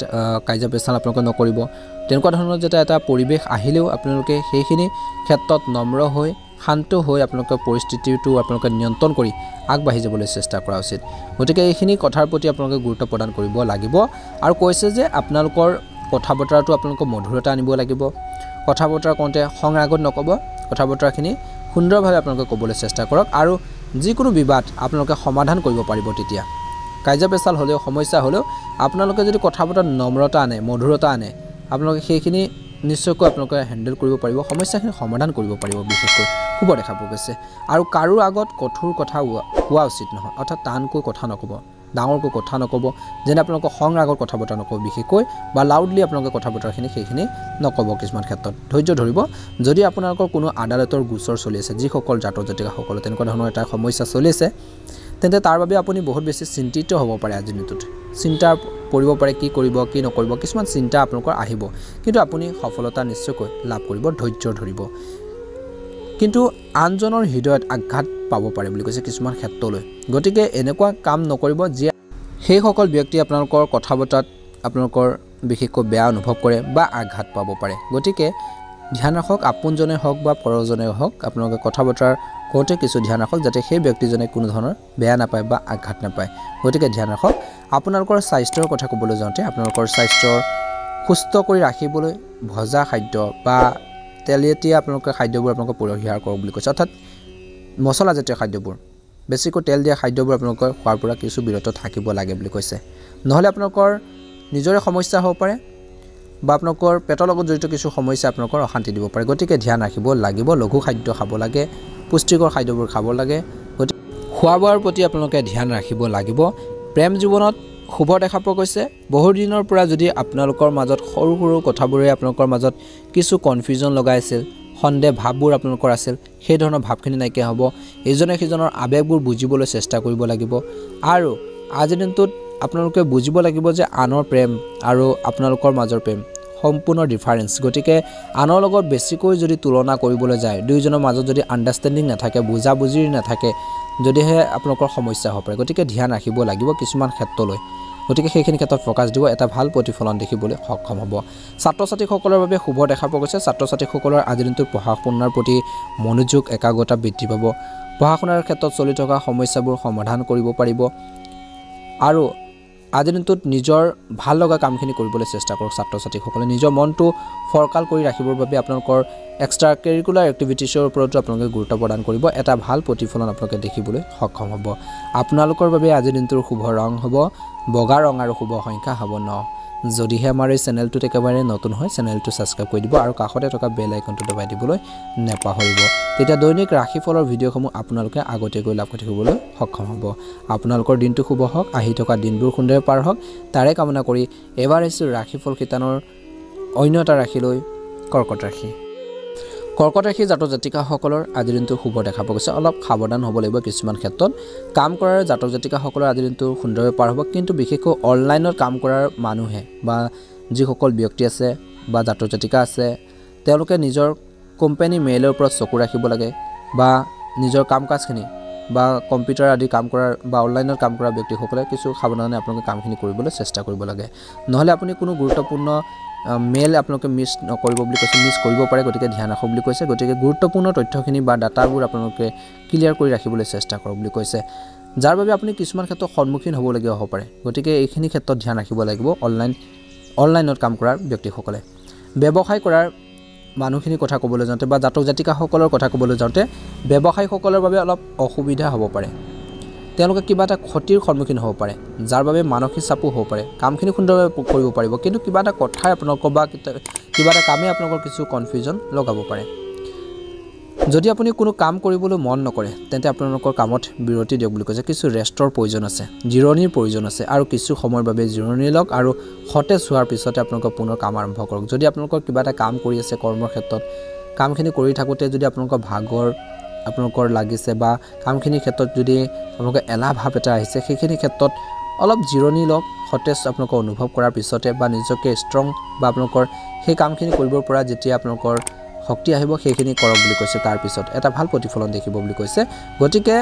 কাজিয়া পেচাল আপোনালোকে নকৰিব তেনেকুৱা ধৰণৰ যেটা এটা পৰিৱেশ আহিলেও আপোনালোকে সেইখিনি ক্ষেত্ৰত নম্ৰ হৈ শান্ত হৈ আপোনালোকৰ পৰিস্থিতিটো আপোনালোকে নিয়ন্ত্ৰণ কৰি আগবাঢ়ি যাবলৈ চেষ্টা কৰা উচিত গতিকে এইখিনি কথাৰ প্ৰতি আপোনালোকে গুৰুত্ব প্ৰদান কৰিব লাগিব আৰু কৈছে যে আপোনালোকৰ কথা বতৰাটো আপোনালোকৰ মধুৰতা আনিব লাগিব কথা বতৰা কওঁতে খং ৰাগত নকব কথা বতৰাখিনি সুন্দৰভাৱে আপোনালোকে ক'বলৈ চেষ্টা কৰক আৰু যিকোনো বিবাদ আপোনালোকে সমাধান কৰিব পাৰিব তেতিয়া কাজিয়া পেচাল হ'লেও সমস্যা হ'লেও আপোনালোকে যদি কথা বতৰাত নম্ৰতা আনে মধুৰতা আনে আপোনালোকে সেইখিনি নিশ্চয়কৈ আপোনালোকে হেণ্ডেল কৰিব পাৰিব সমস্যাখিনি সমাধান কৰিব পাৰিব বিশেষকৈ খুব দেখা পোৱা গৈছে আৰু কাৰো আগত কঠোৰ কথা কোৱা উচিত নহয় অৰ্থাৎ টানকৈ কথা নকব ডাঙৰকৈ কথা নকব যেনে আপোনালোকৰ খং ৰাগৰ কথা বতৰা নকব বিশেষকৈ বা লাউডলি আপোনালোকে কথা বতৰাখিনি সেইখিনি নকব কিছুমান ক্ষেত্ৰত ধৈৰ্য ধৰিব যদি আপোনালোকৰ কোনো আদালতৰ গোচৰ চলি আছে যিসকল জাতক জাতিকাসকল তেনেকুৱা ধৰণৰ এটা সমস্যা চলি আছে তেন্তে তাৰ বাবে আপুনি বহুত বেছি চিন্তিত হ'ব পাৰে আজিৰ দিনটোত চিন্তা পৰিব পাৰে কি কৰিব কি নকৰিব কিছুমান চিন্তা আপোনালোকৰ আহিব কিন্তু আপুনি সফলতা নিশ্চয়কৈ লাভ কৰিব ধৈৰ্য ধৰিব কিন্তু আনজনৰ হৃদয়ত আঘাত পাব পাৰে বুলি কৈছে কিছুমান ক্ষেত্ৰলৈ গতিকে এনেকুৱা কাম নকৰিব যে সেই সকল ব্যক্তি আপোনালোকৰ কথা বতৰাত আপোনালোকৰ বিশেষকৈ বেয়া অনুভৱ কৰে বা আঘাত পাব পাৰে গতিকে ধ্যান ৰাখক আপোনজনে হওক বা পৰজনে হওক আপোনালোকে কথা বতৰাৰ কৰোঁতে কিছু ধ্যান ৰাখক যাতে সেই ব্যক্তিজনে কোনো ধৰণৰ বেয়া নাপায় বা আঘাত নাপায় গতিকে ধ্যান ৰাখক আপোনালোকৰ স্বাস্থ্যৰ কথা ক'বলৈ যাওঁতে আপোনালোকৰ স্বাস্থ্যৰ সুস্থ কৰি ৰাখিবলৈ ভজা খাদ্য বা তেলজাতীয় আপোনালোকৰ খাদ্যবোৰ আপোনালোকে পৰিহাৰ কৰক বুলি কৈছে অৰ্থাৎ মছলাজাতীয় খাদ্যবোৰ বেছিকৈ তেল দিয়া খাদ্যবোৰ আপোনালোকৰ খোৱাৰ পৰা কিছু বিৰত থাকিব লাগে বুলি কৈছে নহলে আপোনালোকৰ নিজৰে সমস্যা হ'ব পাৰে বা আপোনালোকৰ পেটৰ লগত জড়িত কিছু সমস্যা আপোনালোকৰ অশান্তি দিব পাৰে গতিকে ধ্যান ৰাখিব লাগিব লঘু খাদ্য খাব লাগে পুষ্টিকৰ খাদ্যবোৰ খাব লাগে গতিকে খোৱা বোৱাৰ প্ৰতি আপোনালোকে ধ্যান ৰাখিব লাগিব প্ৰেম জীৱনত শুভ দেখা পোৱা গৈছে বহু দিনৰ পৰা যদি আপোনালোকৰ মাজত সৰু সৰু কথাবোৰে আপোনালোকৰ মাজত কিছু কনফিউজন লগাইছিল সন্দেহ ভাৱবোৰ আপোনালোকৰ আছিল সেই ধৰণৰ ভাৱখিনি নাইকিয়া হ'ব এজনে সিজনৰ আবেগবোৰ বুজিবলৈ চেষ্টা কৰিব লাগিব আৰু আজিৰ দিনটোত আপোনালোকে বুজিব লাগিব যে আনৰ প্ৰেম আৰু আপোনালোকৰ মাজৰ প্ৰেম সম্পূৰ্ণ ডিফাৰেন্স গতিকে আনৰ লগত বেছিকৈ যদি তুলনা কৰিবলৈ যায় দুইজনৰ মাজত যদি আণ্ডাৰষ্টেণ্ডিং নাথাকে বুজাবুজিৰ নাথাকে যদিহে আপোনালোকৰ সমস্যা হ'ব পাৰে গতিকে ধ্যান ৰাখিব লাগিব কিছুমান ক্ষেত্ৰলৈ গতিকে সেইখিনি ক্ষেত্ৰত ফ'কাছ দিব এটা ভাল প্ৰতিফলন দেখিবলৈ সক্ষম হ'ব ছাত্ৰ ছাত্ৰীসকলৰ বাবে শুভ দেখা পোৱা গৈছে ছাত্ৰ ছাত্ৰীসকলৰ আজিৰ দিনটোত পঢ়া শুনাৰ প্ৰতি মনোযোগ একাগ্ৰতা বৃদ্ধি পাব পঢ়া শুনাৰ ক্ষেত্ৰত চলি থকা সমস্যাবোৰ সমাধান কৰিব পাৰিব আৰু আজিৰ দিনটোত নিজৰ ভাল লগা কামখিনি কৰিবলৈ চেষ্টা কৰক ছাত্ৰ ছাত্ৰীসকলে নিজৰ মনটো ফৰকাল কৰি ৰাখিবৰ বাবে আপোনালোকৰ এক্সট্ৰা কাৰিকুলাৰ এক্টিভিটিছৰ ওপৰতো আপোনালোকে গুৰুত্ব প্ৰদান কৰিব এটা ভাল প্ৰতিফলন আপোনালোকে দেখিবলৈ সক্ষম হ'ব আপোনালোকৰ বাবে আজিৰ দিনটোৰ শুভ ৰং হ'ব বগা ৰং আৰু শুভ সংখ্যা হ'ব 9 যদিহে আমাৰ এই চেনেলটোত একেবাৰে নতুন হয় চেনেলটো সাবস্ক্ৰাইব কৰি দিব আৰু কাষতে থকা বেল আইকনটো দবাই দিবলৈ নেপাহৰিব তেতিয়া দৈনিক ৰাশিফলৰ ভিডিঅ'সমূহ আপোনালোকে আগতীয়াকৈ লাভ কৰি থাকিবলৈ সক্ষম হ'ব আপোনালোকৰ দিনটো শুভ হওক আহি থকা দিনবোৰ সুন্দৰ পাৰ হওক তাৰে কামনা কৰি এবাৰ এসু ৰাশিফল কিতানৰ অন্য এটা ৰাশিলৈ কৰ্কট ৰাশি জাতক জাতিকাসকলৰ আজিৰ দিনটো শুভ দেখা পোৱা গৈছে অলপ সাৱধান হ'ব লাগিব কিছুমান ক্ষেত্ৰত কাম কৰাৰ জাতক জাতিকাসকলৰ আজিৰ দিনটো সুন্দৰভাৱে পাৰ হ'ব কিন্তু বিশেষকৈ অনলাইনত কাম কৰাৰ মানুহে বা যিসকল ব্যক্তি আছে বা জাতক জাতিকা আছে তেওঁলোকে নিজৰ কোম্পানী মেইলৰ ওপৰত চকু ৰাখিব লাগে বা নিজৰ কাম কাজখিনি বা কম্পিউটাৰ আদি কাম কৰাৰ বা অনলাইনত কাম কৰা ব্যক্তিসকলে কিছু সাৱধানে আপোনালোকে কামখিনি কৰিবলৈ চেষ্টা কৰিব লাগে নহলে আপুনি কোনো গুৰুত্বপূৰ্ণ মেইল আপোনালোকে মিছ নকৰিব বুলি কৈছে মিছ কৰিব পাৰে গতিকে ধ্যান ৰাখক বুলি কৈছে গতিকে গুৰুত্বপূৰ্ণ তথ্যখিনি বা ডাটাবোৰ আপোনালোকে ক্লিয়াৰ কৰি ৰাখিবলৈ চেষ্টা কৰক বুলি কৈছে যাৰ বাবে আপুনি কিছুমান ক্ষেত্ৰত সন্মুখীন হ'বলগীয়া হ'ব পাৰে গতিকে এইখিনি ক্ষেত্ৰত ধ্যান ৰাখিব লাগিব অনলাইনত কাম কৰাৰ ব্যক্তিসকলে ব্যৱসায় কৰাৰ মানুহখিনি কথা ক'বলৈ যাওঁতে বা জাতক জাতিকাসকলৰ কথা ক'বলৈ যাওঁতে ব্যৱসায়ীসকলৰ বাবে অলপ অসুবিধা হ'ব পাৰে তেওঁলোকে কিবা এটা ক্ষতিৰ সন্মুখীন হ'ব পাৰে যাৰ বাবে মানসিক চাপো হ'ব পাৰে কামখিনি সুন্দৰভাৱে কৰিব পাৰিব কিন্তু কিবা এটা কথাই আপোনালোকৰ বা কিবা এটা কামে আপোনালোকৰ কিছু কনফিউজন লগাব পাৰে যদি আপুনি কোনো কাম কৰিবলৈ মন নকৰে তেন্তে আপোনালোকৰ কামত বিৰতি দিয়ক বুলি কৈছে কিছু ৰেষ্টৰ প্ৰয়োজন আছে জিৰণিৰ প্ৰয়োজন আছে আৰু কিছু সময়ৰ বাবে জিৰণি লওক আৰু সতেজ হোৱাৰ পিছতে আপোনালোকৰ পুনৰ কাম আৰম্ভ কৰক যদি আপোনালোকৰ কিবা এটা কাম কৰি আছে কৰ্মৰ ক্ষেত্ৰত কামখিনি কৰি থাকোঁতে যদি আপোনালোকৰ ভাগৰ আপোনালোকৰ লাগিছে বা কামখিনিৰ ক্ষেত্ৰত যদি আপোনালোকৰ এলাহ ভাৱ এটা আহিছে সেইখিনি ক্ষেত্ৰত অলপ জিৰণি লওক সতেজ আপোনালোকৰ অনুভৱ কৰাৰ পিছতে বা নিজকে ষ্ট্ৰং বা আপোনালোকৰ সেই কামখিনি কৰিবৰ পৰা যেতিয়া আপোনালোকৰ শক্তি আহিব সেইখিনি কৰক বুলি কৈছে তাৰ পিছত এটা ভাল প্ৰতিফলন দেখিব বুলি কৈছে গতিকে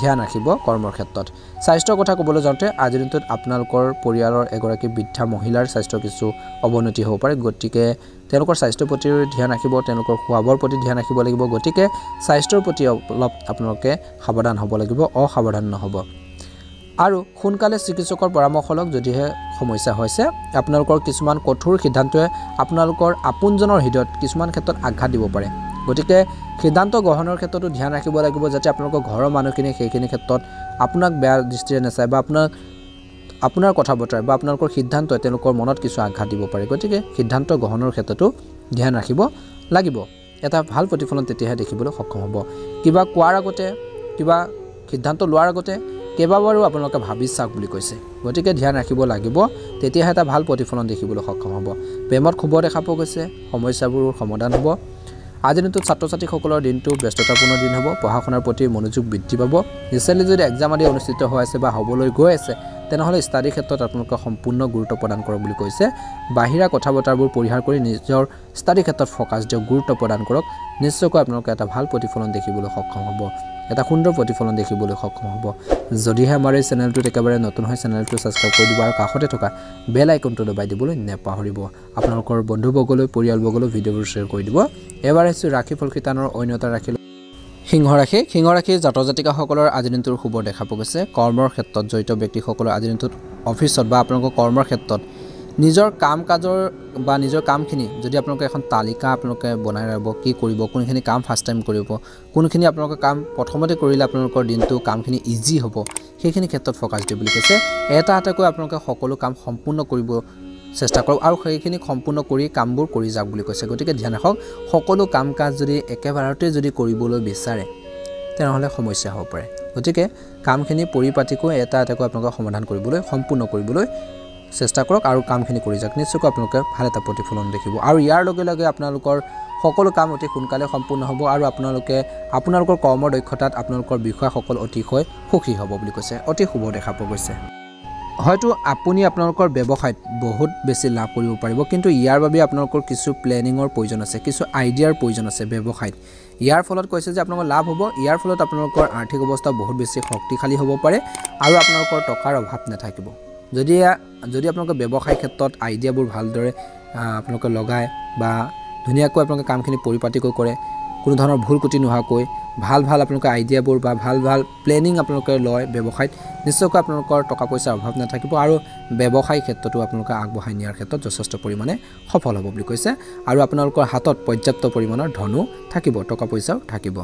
ধ্যান ৰাখিব কৰ্মৰ ক্ষেত্ৰত স্বাস্থ্যৰ কথা ক'বলৈ যাওঁতে আজিৰ দিনটোত আপোনালোকৰ পৰিয়ালৰ এগৰাকী বৃদ্ধা মহিলাৰ স্বাস্থ্য কিছু অৱনতি হ'ব পাৰে গতিকে তেওঁলোকৰ স্বাস্থ্যৰ প্ৰতি ধ্যান ৰাখিব তেওঁলোকৰ খোৱাবৰ প্ৰতি ধ্যান ৰাখিব লাগিব গতিকে স্বাস্থ্যৰ প্ৰতি অলপ আপোনালোকে সাৱধান হ'ব লাগিব অসাৱধান নহ'ব আৰু সোনকালে চিকিৎসকৰ পৰামৰ্শ লওক যদিহে সমস্যা হৈছে আপোনালোকৰ কিছুমান কঠোৰ সিদ্ধান্তই আপোনালোকৰ আপোনজনৰ হৃদয়ত কিছুমান ক্ষেত্ৰত আঘাত দিব পাৰে গতিকে সিদ্ধান্ত গ্ৰহণৰ ক্ষেত্ৰতো ধ্যান ৰাখিব লাগিব যাতে আপোনালোকৰ ঘৰৰ মানুহখিনি সেইখিনি ক্ষেত্ৰত আপোনাক বেয়া দৃষ্টিৰে নাচায় বা আপোনাৰ কথা বতৰাই বা আপোনালোকৰ সিদ্ধান্তই তেওঁলোকৰ মনত কিছু আঘাত দিব পাৰে গতিকে সিদ্ধান্ত গ্ৰহণৰ ক্ষেত্ৰতো ধ্যান ৰাখিব লাগিব এটা ভাল প্ৰতিফলন তেতিয়াহে দেখিবলৈ সক্ষম হ'ব কিবা কোৱাৰ আগতে কিবা সিদ্ধান্ত লোৱাৰ আগতে কেইবাবাৰো আপোনালোকে ভাবি চাওক বুলি কৈছে গতিকে ধ্যান ৰাখিব লাগিব তেতিয়াহে এটা ভাল প্ৰতিফলন দেখিবলৈ সক্ষম হ'ব প্ৰেমত শুভ দেখা পোৱা গৈছে সমস্যাবোৰ সমাধান হ'ব আজিৰ দিনটোত ছাত্ৰ ছাত্ৰীসকলৰ দিনটো ব্যস্ততাপূৰ্ণ দিন হ'ব পঢ়া শুনাৰ প্ৰতি মনোযোগ বৃদ্ধি পাব ৰিচেণ্টলি যদি এক্সাম আদি অনুষ্ঠিত হৈ আছে বা হ'বলৈ গৈ আছে তেনেহ'লে ষ্টাডিৰ ক্ষেত্ৰত আপোনালোকে সম্পূৰ্ণ গুৰুত্ব প্ৰদান কৰক বুলি কৈছে বাহিৰা কথা বতৰাবোৰ পৰিহাৰ কৰি নিজৰ ষ্টাডিৰ ক্ষেত্ৰত ফ'কাছ দিয়ক গুৰুত্ব প্ৰদান কৰক নিশ্চয়কৈ আপোনালোকে এটা ভাল প্ৰতিফলন দেখিবলৈ সক্ষম হ'ব এটা সুন্দৰ প্ৰতিফলন দেখিবলৈ সক্ষম হ'ব যদিহে আমাৰ এই চেনেলটোত একেবাৰে নতুন হয় চেনেলটো সাবস্ক্ৰাইব কৰি দিব আৰু কাষতে থকা বেল আইকনটো দবাই দিবলৈ নেপাহৰিব আপোনালোকৰ বন্ধুবৰ্গলৈ পৰিয়ালবৰ্গলৈ ভিডিঅ'বোৰ শ্বেয়াৰ কৰি দিব এবাৰ এসু ৰাশিফল কিতানৰ অন্য এটা ৰাশি সিংহ ৰাশি জাতক জাতিকাসকলৰ আজিৰ দিনটোৰ শুভ দেখা পোৱা গৈছে কৰ্মৰ ক্ষেত্ৰত জড়িত ব্যক্তিসকলৰ আজিৰ দিনটোত অফিচত বা আপোনালোকৰ কৰ্মৰ ক্ষেত্ৰত নিজৰ কাম কাজৰ বা নিজৰ কামখিনি যদি আপোনালোকে এখন তালিকা আপোনালোকে বনাই ৰাখিব কি কৰিব কোনখিনি কাম ফাৰ্ষ্ট টাইম কৰিব কোনখিনি আপোনালোকৰ কাম প্ৰথমতে কৰিলে আপোনালোকৰ দিনটো কামখিনি ইজি হ'ব সেইখিনি ক্ষেত্ৰত ফ'কাছ দিব বুলি কৈছে এটা এটাকৈ আপোনালোকে সকলো কাম সম্পূৰ্ণ কৰিব চেষ্টা কৰক আৰু সেইখিনি সম্পূৰ্ণ কৰি কামবোৰ কৰি যাওক বুলি কৈছে গতিকে ধ্যান ৰাখক সকলো কাম কাজ যদি একেবাৰতে যদি কৰিবলৈ বিচাৰে তেনেহ'লে সমস্যা হ'ব পাৰে গতিকে কামখিনি পৰিপাটিকৈ এটা এটাকৈ আপোনালোকে সমাধান কৰিবলৈ সম্পূৰ্ণ কৰিবলৈ চেষ্টা কৰক আৰু কামখিনি কৰি যাওক নিশ্চয়কৈ আপোনালোকে ভাল এটা প্ৰতিফলন দেখিব আৰু ইয়াৰ লগে লগে আপোনালোকৰ সকলো কাম অতি সোনকালে সম্পূৰ্ণ হ'ব আৰু আপোনালোকে আপোনালোকৰ কৰ্মৰ দক্ষতাত আপোনালোকৰ বিষয়াসকল অতিশয় সুখী হ'ব বুলি কৈছে অতি শুভ দেখা পোৱা গৈছে হয়তো আপুনি আপোনালোকৰ ব্যৱসায়ত বহুত বেছি লাভ কৰিব পাৰিব কিন্তু ইয়াৰ বাবে আপোনালোকৰ কিছু প্লেনিঙৰ প্ৰয়োজন আছে কিছু আইডিয়াৰ প্ৰয়োজন আছে ব্যৱসায়ত ইয়াৰ ফলত কৈছে যে আপোনালোকৰ লাভ হ'ব ইয়াৰ ফলত আপোনালোকৰ আৰ্থিক অৱস্থা বহুত বেছি শক্তিশালী হ'ব পাৰে আৰু আপোনালোকৰ টকাৰ অভাৱ নাথাকিব যদি আপোনালোকে ব্যৱসায় ক্ষেত্ৰত আইডিয়াবোৰ ভালদৰে আপোনালোকে লগায় বা ধুনীয়াকৈ আপোনালোকে কামখিনি পৰিপাটিকৈ কৰে কোনো ধৰণৰ ভুল কুটি নোহোৱাকৈ ভাল আপোনালোকে আইডিয়াবোৰ বা ভাল প্লেনিং আপোনালোকে লয় ব্যৱসায়ত নিশ্চয়কৈ আপোনালোকৰ টকা পইচাৰ অভাৱ নাথাকিব আৰু ব্যৱসায় ক্ষেত্ৰতো আপোনালোকে আগবঢ়াই নিয়াৰ ক্ষেত্ৰত যথেষ্ট পৰিমাণে সফল হ'ব বুলি কৈছে আৰু আপোনালোকৰ হাতত পৰ্যাপ্ত পৰিমাণৰ ধনো থাকিব টকা পইচাও থাকিব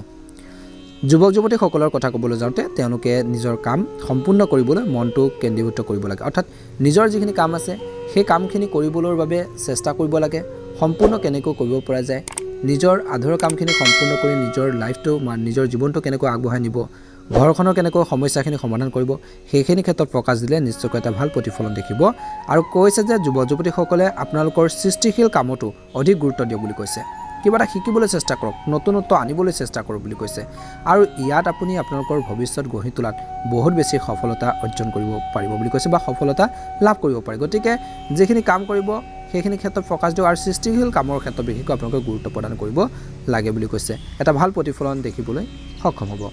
যুৱক যুৱতীসকলৰ কথা ক'বলৈ যাওঁতে তেওঁলোকে নিজৰ কাম সম্পূৰ্ণ কৰিবলৈ মনটো কেন্দ্ৰীভূত কৰিব লাগে অৰ্থাৎ নিজৰ যিখিনি কাম আছে সেই কামখিনি কৰিবলৈ বাবে চেষ্টা কৰিব লাগে সম্পূৰ্ণ কেনেকৈ কৰিব পৰা যায় নিজৰ আধৰুৱা কামখিনি সম্পূৰ্ণ কৰি নিজৰ লাইফটো নিজৰ জীৱনটো কেনেকৈ আগবঢ়াই নিব ঘৰখনৰ কেনেকৈ সমস্যাখিনি সমাধান কৰিব সেইখিনি ক্ষেত্ৰত প্ৰকাশ দিলে নিশ্চয়কৈ এটা ভাল প্ৰতিফলন দেখিব আৰু কৈছে যে যুৱক যুৱতীসকলে আপোনালোকৰ সৃষ্টিশীল কামতো অধিক গুৰুত্ব দিয়ক বুলি কৈছে কিবা এটা শিকিবলৈ চেষ্টা কৰক নতুনত্ব আনিবলৈ চেষ্টা কৰক বুলি কৈছে আৰু ইয়াত আপুনি আপোনালোকৰ ভৱিষ্যত গঢ়ি তোলাত বহুত বেছি সফলতা অৰ্জন কৰিব পাৰিব বুলি কৈছে বা সফলতা লাভ কৰিব পাৰে গতিকে যিখিনি কাম কৰিব সেইখিনি ক্ষেত্ৰত ফ'কাছ দিয়ক আৰু সৃষ্টিশীল কামৰ ক্ষেত্ৰত বিশেষকৈ আপোনালোকে গুৰুত্ব প্ৰদান কৰিব লাগে বুলি কৈছে এটা ভাল প্ৰতিফলন দেখিবলৈ সক্ষম হ'ব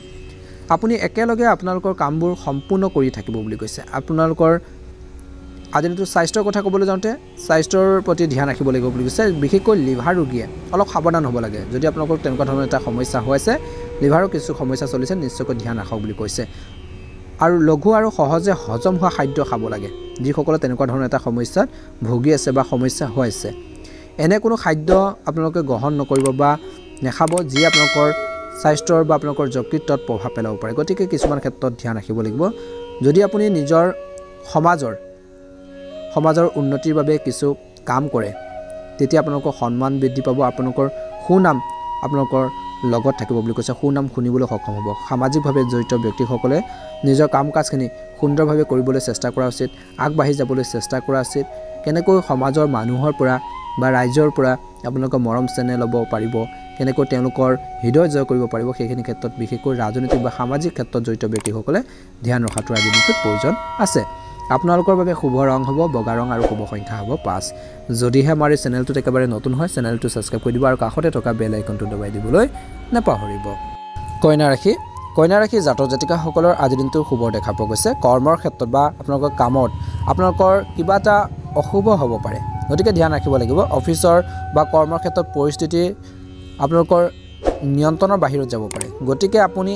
আপুনি একেলগে আপোনালোকৰ কামবোৰ সম্পূৰ্ণ কৰি থাকিব বুলি কৈছে আপোনালোকৰ আজি দিনটো স্বাস্থ্যৰ কথা ক'বলৈ যাওঁতে স্বাস্থ্যৰ প্ৰতি ধ্যান ৰাখিব লাগিব বুলি কৈছে বিশেষকৈ লিভাৰ ৰোগীয়ে অলপ সাৱধান হ'ব লাগে যদি আপোনালোকৰ তেনেকুৱা ধৰণৰ এটা সমস্যা হৈ আছে লিভাৰৰ কিছু সমস্যা চলিছে নিশ্চয়কৈ ধ্যান ৰাখক বুলি কৈছে আৰু লঘু আৰু সহজে হজম হোৱা খাদ্য খাব লাগে যিসকলে তেনেকুৱা ধৰণৰ এটা সমস্যাত ভুগি আছে বা সমস্যা হৈ আছে এনে কোনো খাদ্য আপোনালোকে গ্ৰহণ নকৰিব বা নাখাব যি আপোনালোকৰ স্বাস্থ্যৰ বা আপোনালোকৰ যকৃতত প্ৰভাৱ পেলাব পাৰে গতিকে কিছুমান ক্ষেত্ৰত ধ্যান ৰাখিব লাগিব যদি আপুনি নিজৰ সমাজৰ উন্নতিৰ বাবে কিছু কাম কৰে তেতিয়া আপোনালোকৰ সন্মান বৃদ্ধি পাব আপোনালোকৰ সুনাম আপোনালোকৰ লগত থাকিব বুলি কৈছে সুনাম শুনিবলৈ সক্ষম হ'ব সামাজিকভাৱে জড়িত ব্যক্তিসকলে নিজৰ কাম কাজখিনি সুন্দৰভাৱে কৰিবলৈ চেষ্টা কৰা উচিত আগবাঢ়ি যাবলৈ চেষ্টা কৰা উচিত কেনেকৈ সমাজৰ মানুহৰ পৰা বা ৰাইজৰ পৰা আপোনালোকে মৰম চেনেহ ল'ব পাৰিব কেনেকৈ তেওঁলোকৰ হৃদয় জয় কৰিব পাৰিব সেইখিনি ক্ষেত্ৰত বিশেষকৈ ৰাজনৈতিক বা সামাজিক ক্ষেত্ৰত জড়িত ব্যক্তিসকলে ধ্যান ৰখাটো আজি দিনটোত প্ৰয়োজন আছে আপোনালোকৰ বাবে শুভ ৰং হ'ব বগা ৰং আৰু শুভ সংখ্যা হ'ব 5 যদিহে আমাৰ এই চেনেলটোত একেবাৰে নতুন হয় চেনেলটো ছাবস্ক্ৰাইব কৰি দিব আৰু কাষতে থকা বেল আইকনটো দবাই দিবলৈ নাপাহৰিব কন্যা ৰাশি জাতক জাতিকাসকলৰ আজি দিনটো শুভ দেখা পোৱা গৈছে কৰ্মৰ ক্ষেত্ৰত বা আপোনালোকৰ কামত আপোনালোকৰ কিবা এটা অশুভ হ'ব পাৰে গতিকে ধ্যান ৰাখিব লাগিব অফিচৰ বা কৰ্মৰ ক্ষেত্ৰত পৰিস্থিতি আপোনালোকৰ নিয়ন্ত্ৰণৰ বাহিৰত যাব পাৰে গতিকে আপুনি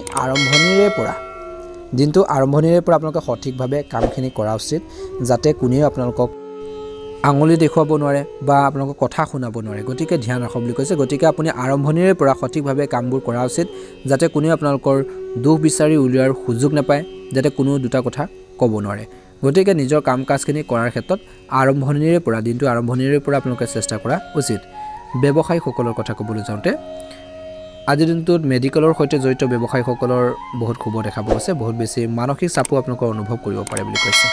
দিনটো আৰম্ভণিৰে পৰা আপোনালোকে সঠিকভাৱে কামখিনি কৰা উচিত যাতে কোনেও আপোনালোকক আঙুলি দেখুৱাব নোৱাৰে বা আপোনালোকক কথা শুনাব নোৱাৰে গতিকে ধ্যান ৰাখক বুলি কৈছে গতিকে আপুনি আৰম্ভণিৰে পৰা সঠিকভাৱে কামবোৰ কৰা উচিত যাতে কোনেও আপোনালোকৰ দুখ বিচাৰি উলিওৱাৰ সুযোগ নাপায় যাতে কোনো দুটা কথা ক'ব নোৱাৰে গতিকে নিজৰ কাম কাজখিনি কৰাৰ ক্ষেত্ৰত দিনটো আৰম্ভণিৰে পৰা আপোনালোকে চেষ্টা কৰা উচিত ব্যৱসায়ীসকলৰ কথা ক'বলৈ যাওঁতে আজিৰ দিনটোত মেডিকেলৰ সৈতে জড়িত ব্যৱসায়ীসকলৰ বহুত শুভ দেখা পোৱা গৈছে বহুত বেছি মানসিক চাপো আপোনালোকৰ অনুভৱ কৰিব পাৰে বুলি কৈছে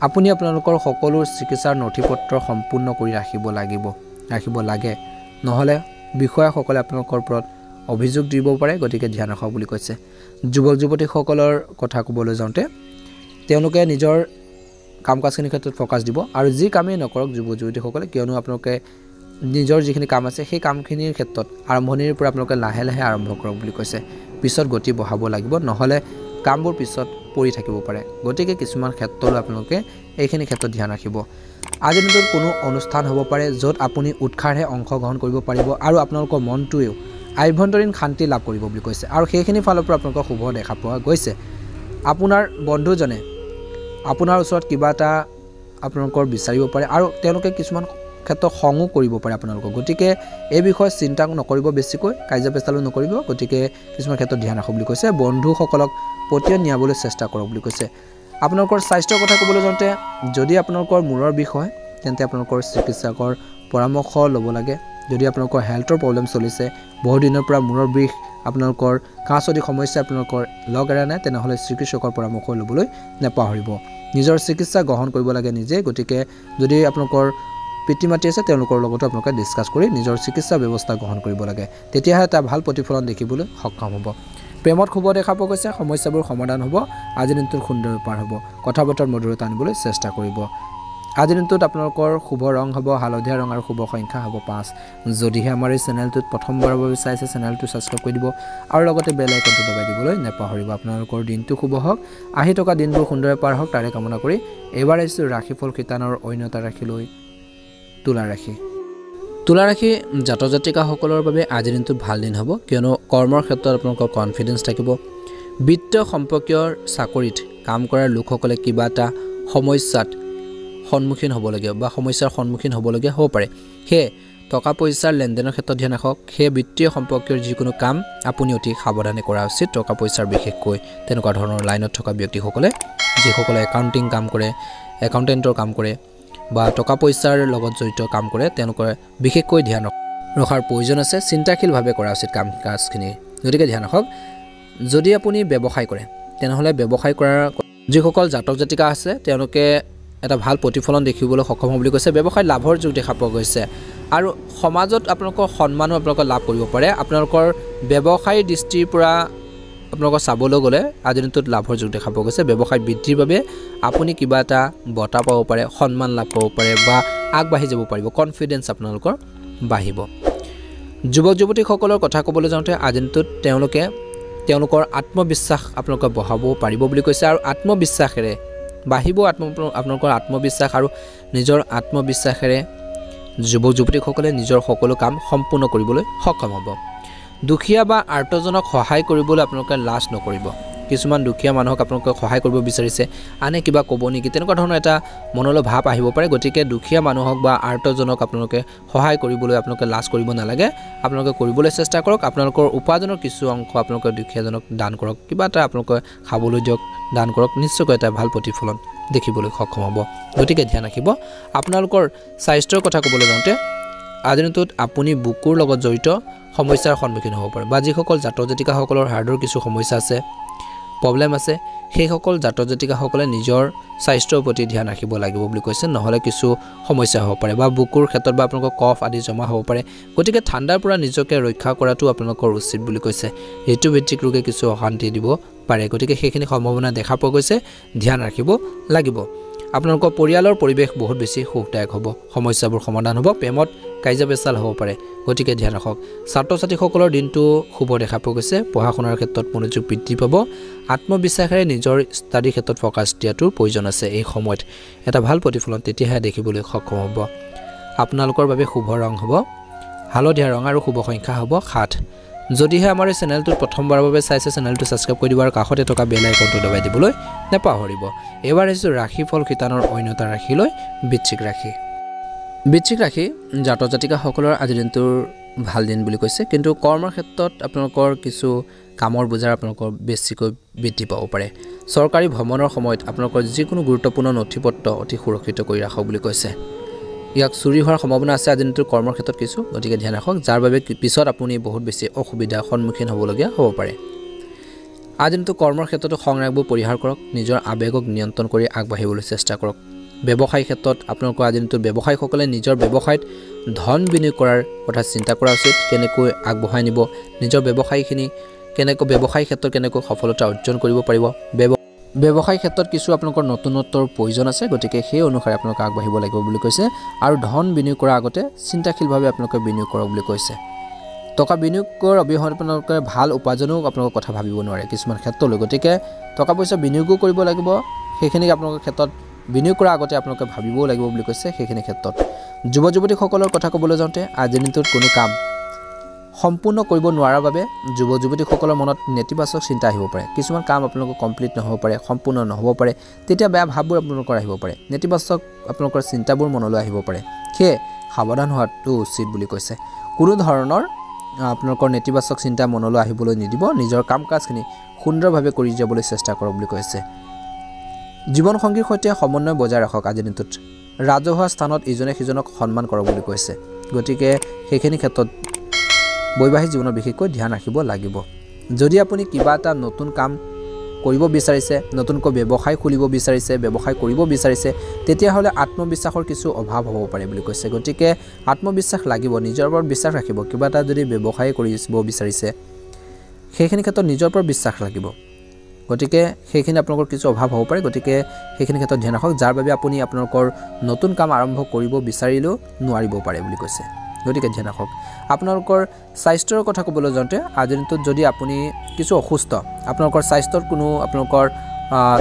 আপুনি আপোনালোকৰ সকলো চিকিৎসাৰ নথিপত্ৰ সম্পূৰ্ণ কৰি ৰাখিব লাগে নহ'লে বিষয়াসকলে আপোনালোকৰ ওপৰত অভিযোগ দিব পাৰে গতিকে ধ্যান ৰাখক বুলি কৈছে যুৱক যুৱতীসকলৰ কথা ক'বলৈ যাওঁতে তেওঁলোকে নিজৰ কাম কাজখিনিৰ ক্ষেত্ৰত ফ'কাছ দিব আৰু যি কামেই নকৰক যুৱক যুৱতীসকলে কিয়নো আপোনালোকে নিজৰ যিখিনি কাম আছে সেই কামখিনিৰ ক্ষেত্ৰত আৰম্ভণিৰ পৰা আপোনালোকে লাহে লাহে আৰম্ভ কৰক বুলি কৈছে পিছত গতি বঢ়াব লাগিব নহ'লে কামবোৰ পিছত পৰি থাকিব পাৰে গতিকে কিছুমান ক্ষেত্ৰলৈ আপোনালোকে এইখিনি ক্ষেত্ৰত ধ্যান ৰাখিব আজিৰ দিনটোত কোনো অনুষ্ঠান হ'ব পাৰে য'ত আপুনি উৎসাহেৰে অংশগ্ৰহণ কৰিব পাৰিব আৰু আপোনালোকৰ মনটোৱেও আভ্যন্তৰীণ শান্তি লাভ কৰিব বুলি কৈছে আৰু সেইখিনি ফালৰ পৰা আপোনালোকৰ শুভ দেখা পোৱা গৈছে আপোনাৰ বন্ধুজনে আপোনাৰ ওচৰত কিবা এটা আপোনালোকৰ বিচাৰিব পাৰে আৰু তেওঁলোকে কিছুমান ক্ষেত্ৰত খঙো কৰিব পাৰে আপোনালোকক গতিকে এই বিষয়ে চিন্তা নকৰিব বেছিকৈ কাজিয়া পেচালো নকৰিব গতিকে কিছুমান ক্ষেত্ৰত ধ্যান ৰাখক বুলি কৈছে বন্ধুসকলক পতিয়ন নিয়াবলৈ চেষ্টা কৰক বুলি কৈছে আপোনালোকৰ স্বাস্থ্যৰ কথা ক'বলৈ যাওঁতে যদি আপোনালোকৰ মূৰৰ বিষ হয় তেন্তে আপোনালোকৰ চিকিৎসকৰ পৰামৰ্শ ল'ব লাগে যদি আপোনালোকৰ হেল্থৰ প্ৰব্লেম চলিছে বহু দিনৰ পৰা মূৰৰ বিষ আপোনালোকৰ কাঁচদি সমস্যা আপোনালোকৰ লগ এৰা নাই তেনেহ'লে চিকিৎসকৰ পৰামৰ্শ ল'বলৈ নাপাহৰিব নিজৰ চিকিৎসা গ্ৰহণ কৰিব লাগে নিজে গতিকে যদি আপোনালোকৰ পিতৃ মাতৃ আছে তেওঁলোকৰ লগতো আপোনালোকে ডিছকাছ কৰি নিজৰ চিকিৎসা ব্যৱস্থা গ্ৰহণ কৰিব লাগে তেতিয়াহে এটা ভাল প্ৰতিফলন দেখিবলৈ সক্ষম হ'ব প্ৰেমত শুভ দেখা পোৱা গৈছে সমস্যাবোৰ সমাধান হ'ব আজিৰ দিনটোৰ সুন্দৰ পাৰ হ'ব কথা বতৰাৰ মধুৰতা আনিবলৈ চেষ্টা কৰিব আজিৰ দিনটোত আপোনালোকৰ শুভ ৰং হ'ব হালধীয়া ৰং আৰু শুভ সংখ্যা হ'ব 5 যদিহে আমাৰ এই চেনেলটোত প্ৰথমবাৰৰ বাবে চাইছে চেনেলটো সাবস্ক্ৰাইব কৰি দিব আৰু লগতে বেল আইকনটো দবাই দিবলৈ নেপাহৰিব আপোনালোকৰ দিনটো শুভ হওক আহি থকা দিনবোৰ সুন্দৰে পাৰ হওক তাৰে কামনা কৰি এবাৰ আহিছোঁ ৰাশিফল শিতানৰ অন্যতা ৰাখিলৈ তুলা ৰাশি তুলা ৰাশি জাতক জাতিকাসকলৰ বাবে আজিৰ দিনটো ভাল দিন হ'ব কিয়নো কৰ্মৰ ক্ষেত্ৰত আপোনালোকৰ কনফিডেন্স থাকিব বিত্তীয় সম্পৰ্কীয় চাকৰিত কাম কৰাৰ লোকসকলে কিবা এটা সমস্যাত সন্মুখীন হ'ব লাগে বা সমস্যাৰ সন্মুখীন হ'ব লাগে হ'ব পাৰে হে টকা পইচাৰ লেনদেনৰ ক্ষেত্ৰত ধ্যান ৰাখক হে বিত্তীয় সম্পৰ্কীয় যিকোনো কাম আপুনি অতি সাৱধানে কৰা উচিত টকা পইচাৰ বিশেষকৈ তেনেকুৱা ধৰণৰ লাইনত থকা ব্যক্তিসকলে যিসকলে একাউন্টিং কাম কৰে একাউন্টেন্টৰ কাম কৰে বা টকা পইচাৰ লগত জড়িত কাম কৰে তেওঁলোকৰ বিশেষকৈ ধ্যান ৰখাৰ প্ৰয়োজন আছে চিন্তাশীলভাৱে কৰা উচিত কাম কাজখিনি গতিকে ধ্যান ৰাখক যদি আপুনি ব্যৱসায় কৰে তেনেহলে ব্যৱসায় কৰাৰ যিসকল জাতক জাতিকা আছে তেওঁলোকে এটা ভাল প্ৰতিফলন দেখিবলৈ সক্ষম হ'ব বুলি কৈছে ব্যৱসায় লাভৰ যোগ দেখা পোৱা গৈছে আৰু সমাজত আপোনালোকৰ সন্মানো আপোনালোকে লাভ কৰিব পাৰে আপোনালোকৰ ব্যৱসায়ৰ দৃষ্টিৰ পৰা আপোনালোকৰ চাবলৈ গ'লে আজিৰ দিনটোত লাভৰ যোগ দেখা পোৱা গৈছে ব্যৱসায় বৃদ্ধিৰ বাবে আপুনি কিবা এটা বঁটা পাব পাৰে সন্মান লাভ কৰিব পাৰে বা আগবাঢ়ি যাব পাৰিব কনফিডেন্স আপোনালোকৰ বাঢ়িব যুৱক যুৱতীসকলৰ কথা ক'বলৈ যাওঁতে আজিৰ দিনটোত তেওঁলোকৰ আত্মবিশ্বাস আপোনালোকে বঢ়াব পাৰিব বুলি কৈছে আৰু আত্মবিশ্বাসেৰে বাঢ়িব আপোনালোকৰ আত্মবিশ্বাস আৰু নিজৰ আত্মবিশ্বাসেৰে যুৱক যুৱতীসকলে নিজৰ সকলো কাম সম্পূৰ্ণ কৰিবলৈ সক্ষম হ'ব দুখীয়া বা আৰ্তজনক সহায় কৰিবলৈ আপোনালোকে লাজ নকৰিব কিছুমান দুখীয়া মানুহক আপোনালোকে সহায় কৰিব বিচাৰিছে আনে কিবা ক'ব নেকি তেনেকুৱা ধৰণৰ এটা মনলৈ ভাৱ আহিব পাৰে গতিকে দুখীয়া মানুহক বা আৰ্তজনক আপোনালোকে সহায় কৰিবলৈ আপোনালোকে লাজ কৰিব নালাগে আপোনালোকে কৰিবলৈ চেষ্টা কৰক আপোনালোকৰ উপাৰ্জনৰ কিছু অংশ আপোনালোকে দুখীয়াজনক দান কৰক কিবা এটা আপোনালোকে খাবলৈ দিয়ক দান কৰক নিশ্চয়কৈ এটা ভাল প্ৰতিফলন দেখিবলৈ সক্ষম হ'ব গতিকে ধ্যান ৰাখিব আপোনালোকৰ স্বাস্থ্যৰ কথা ক'বলৈ যাওঁতে আজিৰ দিনটোত আপুনি বুকুৰ লগত জড়িত সমস্যাৰ সন্মুখীন হ'ব পাৰে বা যিসকল জাতক জাতিকাসকলৰ হাৰ্টৰ কিছু সমস্যা আছে প্ৰবলেম আছে সেইসকল জাতক জাতিকাসকলে নিজৰ স্বাস্থ্যৰ প্ৰতি ধ্যান ৰাখিব লাগিব বুলি কৈছে নহলে কিছু সমস্যা হ'ব পাৰে বা বুকুৰ ক্ষেত্ৰত বা আপোনালোকৰ কফ আদি জমা হ'ব পাৰে গতিকে ঠাণ্ডাৰ পৰা নিজকে ৰক্ষা কৰাটো আপোনালোকৰ উচিত বুলি কৈছে ঋতুভিত্তিক ৰোগে কিছু অশান্তি দিব পাৰে গতিকে সেইখিনি সম্ভাৱনা দেখা পোৱা গৈছে ধ্যান ৰাখিব লাগিব আপোনালোকৰ পৰিয়ালৰ পৰিৱেশ বহুত বেছি সুখদায়ক হ'ব সমস্যাবোৰ সমাধান হ'ব প্ৰেমত কাইজা পেচাল হ'ব পাৰে গতিকে ধ্যান ৰাখক ছাত্ৰ ছাত্ৰীসকলৰ দিনটো শুভ দেখা পোৱা গৈছে পঢ়া শুনাৰ ক্ষেত্ৰত মনোযোগ বৃদ্ধি পাব আত্মবিশ্বাসেৰে নিজৰ ষ্টাডি ক্ষেত্ৰত ফকাছ দিয়াটোৰ প্ৰয়োজন আছে এই সময়ত এটা ভাল প্ৰতিফলন তেতিয়াহে দেখিবলৈ সক্ষম হ'ব আপোনালোকৰ বাবে শুভ ৰং হ'ব হালধীয়া ৰং আৰু শুভ সংখ্যা হ'ব 7 যদিহে আমাৰ এই চেনেলটোত প্ৰথমবাৰৰ বাবে চাইছে চেনেলটো সাবস্ক্ৰাইব কৰি দিব আৰু কাষতে থকা বেল আইকনটো দবাই দিবলৈ নেপাহৰিব এবাৰ আহিছো ৰাশিফল শিতানৰ অন্যতা ৰাখিলৈ বৃশ্চিক ৰাশি জাতক জাতিকাসকলৰ আজিৰ দিনটোৰ ভাল দিন বুলি কৈছে কিন্তু কৰ্মৰ ক্ষেত্ৰত আপোনালোকৰ কিছু কামৰ বোজাৰ আপোনালোকৰ বেছিকৈ বৃদ্ধি পাব পাৰে চৰকাৰী ভ্ৰমণৰ সময়ত আপোনালোকৰ যিকোনো গুৰুত্বপূৰ্ণ নথিপত্ৰ অতি সুৰক্ষিত কৰি ৰাখক বুলি কৈছে ইয়াক চুৰি হোৱাৰ সম্ভাৱনা আছে আজিৰ দিনটোৰ কৰ্মৰ ক্ষেত্ৰত কিছু গতিকে ধ্যান ৰাখক যাৰ বাবে পিছত আপুনি বহুত বেছি অসুবিধাৰ সন্মুখীন হ'বলগীয়া হ'ব পাৰে আজিৰ দিনটো কৰ্মৰ ক্ষেত্ৰতো সংৰাগবোৰ পৰিহাৰ কৰক নিজৰ আবেগক নিয়ন্ত্ৰণ কৰি আগবাঢ়িবলৈ চেষ্টা কৰক ব্যৱসায় ক্ষেত্ৰত আপোনালোকৰ আজিৰ দিনটোত ব্যৱসায়ীসকলে নিজৰ ব্যৱসায়ত ধন বিনিয়োগ কৰাৰ কথা চিন্তা কৰা উচিত কেনেকৈ আগবঢ়াই নিব নিজৰ ব্যৱসায়খিনি কেনেকৈ ব্যৱসায় ক্ষেত্ৰত কেনেকৈ সফলতা অৰ্জন কৰিব পাৰিব ব্যৱসায় ক্ষেত্ৰত কিছু আপোনালোকৰ নতুনত্বৰ প্ৰয়োজন আছে গতিকে সেই অনুসাৰে আপোনালোকে আগবাঢ়িব লাগিব বুলি কৈছে আৰু ধন বিনিয়োগ কৰাৰ আগতে চিন্তাশীলভাৱে আপোনালোকে বিনিয়োগ কৰক বুলি কৈছে টকা বিনিয়োগৰ অবিহনে আপোনালোকে ভাল উপাৰ্জনো আপোনালোকৰ কথা ভাবিব নোৱাৰে কিছুমান ক্ষেত্ৰলৈ গতিকে টকা পইচা বিনিয়োগো কৰিব লাগিব সেইখিনি আপোনালোকৰ ক্ষেত্ৰত বিনিয়োগ কৰাৰ আগতে আপোনালোকে ভাবিবও লাগিব বুলি কৈছে সেইখিনি ক্ষেত্ৰত যুৱ যুৱতীসকলৰ কথা ক'বলৈ যাওঁতে আজিৰ দিনটোত কোনো কাম সম্পূৰ্ণ কৰিব নোৱাৰাৰ বাবে যুৱ যুৱতীসকলৰ মনত নেতিবাচক চিন্তা আহিব পাৰে কিছুমান কাম আপোনালোকৰ কমপ্লিট নহ'ব পাৰে সম্পূৰ্ণ নহ'ব পাৰে তেতিয়া বেয়া ভাববোৰ আপোনালোকৰ আহিব পাৰে নেতিবাচক আপোনালোকৰ চিন্তাবোৰ মনলৈ আহিব পাৰে সেয়ে সাৱধান হোৱাটো উচিত বুলি কৈছে কোনো ধৰণৰ আপোনালোকৰ নেতিবাচক চিন্তা মনলৈ আহিবলৈ নিদিব নিজৰ কাম কাজখিনি সুন্দৰভাৱে কৰি যাবলৈ চেষ্টা কৰক বুলি কৈছে জীৱন সংগীৰ সৈতে সমন্বয় বজাই ৰাখক আজিৰ দিনটোত ৰাজহুৱা স্থানত ইজনে সিজনক সন্মান কৰক বুলি কৈছে গতিকে সেইখিনি ক্ষেত্ৰত বৈবাহিক জীৱনত বিশেষকৈ ধ্যান ৰাখিব লাগিব যদি আপুনি কিবা এটা নতুন কাম কৰিব বিচাৰিছে নতুনকৈ ব্যৱসায় খুলিব বিচাৰিছে ব্যৱসায় কৰিব বিচাৰিছে তেতিয়াহ'লে আত্মবিশ্বাসৰ কিছু অভাৱ হ'ব পাৰে বুলি কৈছে গতিকে আত্মবিশ্বাস লাগিব নিজৰ ওপৰত বিশ্বাস ৰাখিব কিবা এটা যদি ব্যৱসায় কৰিব বিচাৰিছে সেইখিনি ক্ষেত্ৰত নিজৰ ওপৰত বিশ্বাস লাগিব গতিকে সেইখিনি আপোনালোকৰ কিছু অভাৱ হ'ব পাৰে গতিকে সেইখিনি ক্ষেত্ৰত ধ্যান ৰাখক যাৰ বাবে আপুনি আপোনালোকৰ নতুন কাম আৰম্ভ কৰিব বিচাৰিলেও নোৱাৰিব পাৰে বুলি কৈছে গতিকে ধ্যান ৰাখক আপোনালোকৰ স্বাস্থ্যৰ কথা ক'বলৈ যাওঁতে আজিৰ দিনটোত যদি আপুনি কিছু অসুস্থ আপোনালোকৰ স্বাস্থ্যৰ কোনো আপোনালোকৰ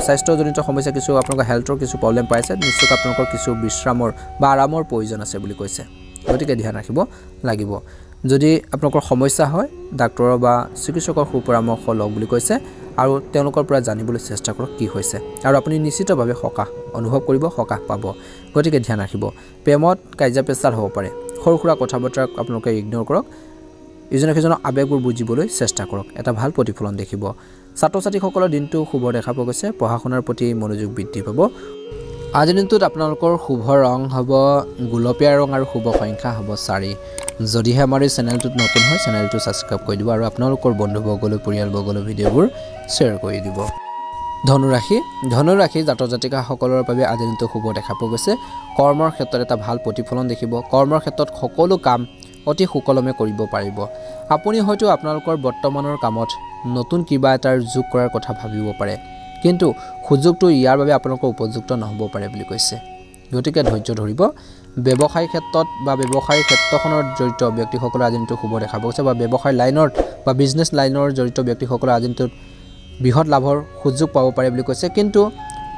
স্বাস্থ্যজনিত সমস্যা কিছু আপোনালোকৰ হেল্থৰ কিছু প্ৰব্লেম পাইছে নিশ্চয় আপোনালোকৰ কিছু বিশ্ৰামৰ বা আৰামৰ প্ৰয়োজন আছে বুলি কৈছে গতিকে ধ্যান ৰাখিব লাগিব যদি আপোনালোকৰ সমস্যা হয় ডাক্তৰৰ বা চিকিৎসকৰ সুপৰামৰ্শ লওক বুলি কৈছে আৰু তেওঁলোকৰ পৰা জানিবলৈ চেষ্টা কৰক কি হৈছে আৰু আপুনি নিশ্চিতভাৱে সকাহ অনুভৱ কৰিব সকাহ পাব গতিকে ধ্যান ৰাখিব প্ৰেমত কাজিয়া পেচাল হ'ব পাৰে সৰু সুৰা কথা বতৰা আপোনালোকে ইগনোৰ কৰক ইজনে সিজনৰ আবেগবোৰ বুজিবলৈ চেষ্টা কৰক এটা ভাল প্ৰতিফলন দেখিব ছাত্ৰ ছাত্ৰীসকলৰ দিনটো শুভ দেখা পোৱা গৈছে পঢ়া শুনাৰ প্ৰতি মনোযোগ বৃদ্ধি পাব আজিৰ দিনটোত আপোনালোকৰ শুভ ৰং হ'ব গুলপীয়া ৰং আৰু শুভ সংখ্যা হ'ব 4 যদিহে আমাৰ এই চেনেলটোত নতুন হয় চেনেলটো ছাবস্ক্ৰাইব কৰি দিব আৰু আপোনালোকৰ বন্ধুবৰ্গলৈ পৰিয়ালবৰ্গলৈ ভিডিঅ'বোৰ শ্বেয়াৰ কৰি দিব ধনুৰাশি জাতক জাতিকাসকলৰ বাবে আজিৰ দিনটো শুভ দেখা পোৱা গৈছে কৰ্মৰ ক্ষেত্ৰত এটা ভাল প্ৰতিফলন দেখিব কৰ্মৰ ক্ষেত্ৰত সকলো কাম অতি সুকলমে কৰিব পাৰিব আপুনি হয়তো আপোনালোকৰ বৰ্তমানৰ কামত নতুন কিবা এটাৰ যোগ কৰাৰ কথা ভাবিব পাৰে কিন্তু সুযোগটো ইয়াৰ বাবে আপোনালোকৰ উপযুক্ত নহ'ব পাৰে বুলি কৈছে গতিকে ধৈৰ্য ধৰিব ব্যৱসায় ক্ষেত্ৰত বা ব্যৱসায়িক ক্ষেত্ৰখনৰ জড়িত ব্যক্তিসকলৰ আজিৰ দিনটো শুভ দেখা পোৱা গৈছে বা ব্যৱসায় লাইনৰ বা বিজনেছ লাইনৰ জড়িত ব্যক্তিসকলৰ আজিৰ দিনটোত বৃহৎ লাভৰ সুযোগ পাব পাৰে বুলি কৈছে কিন্তু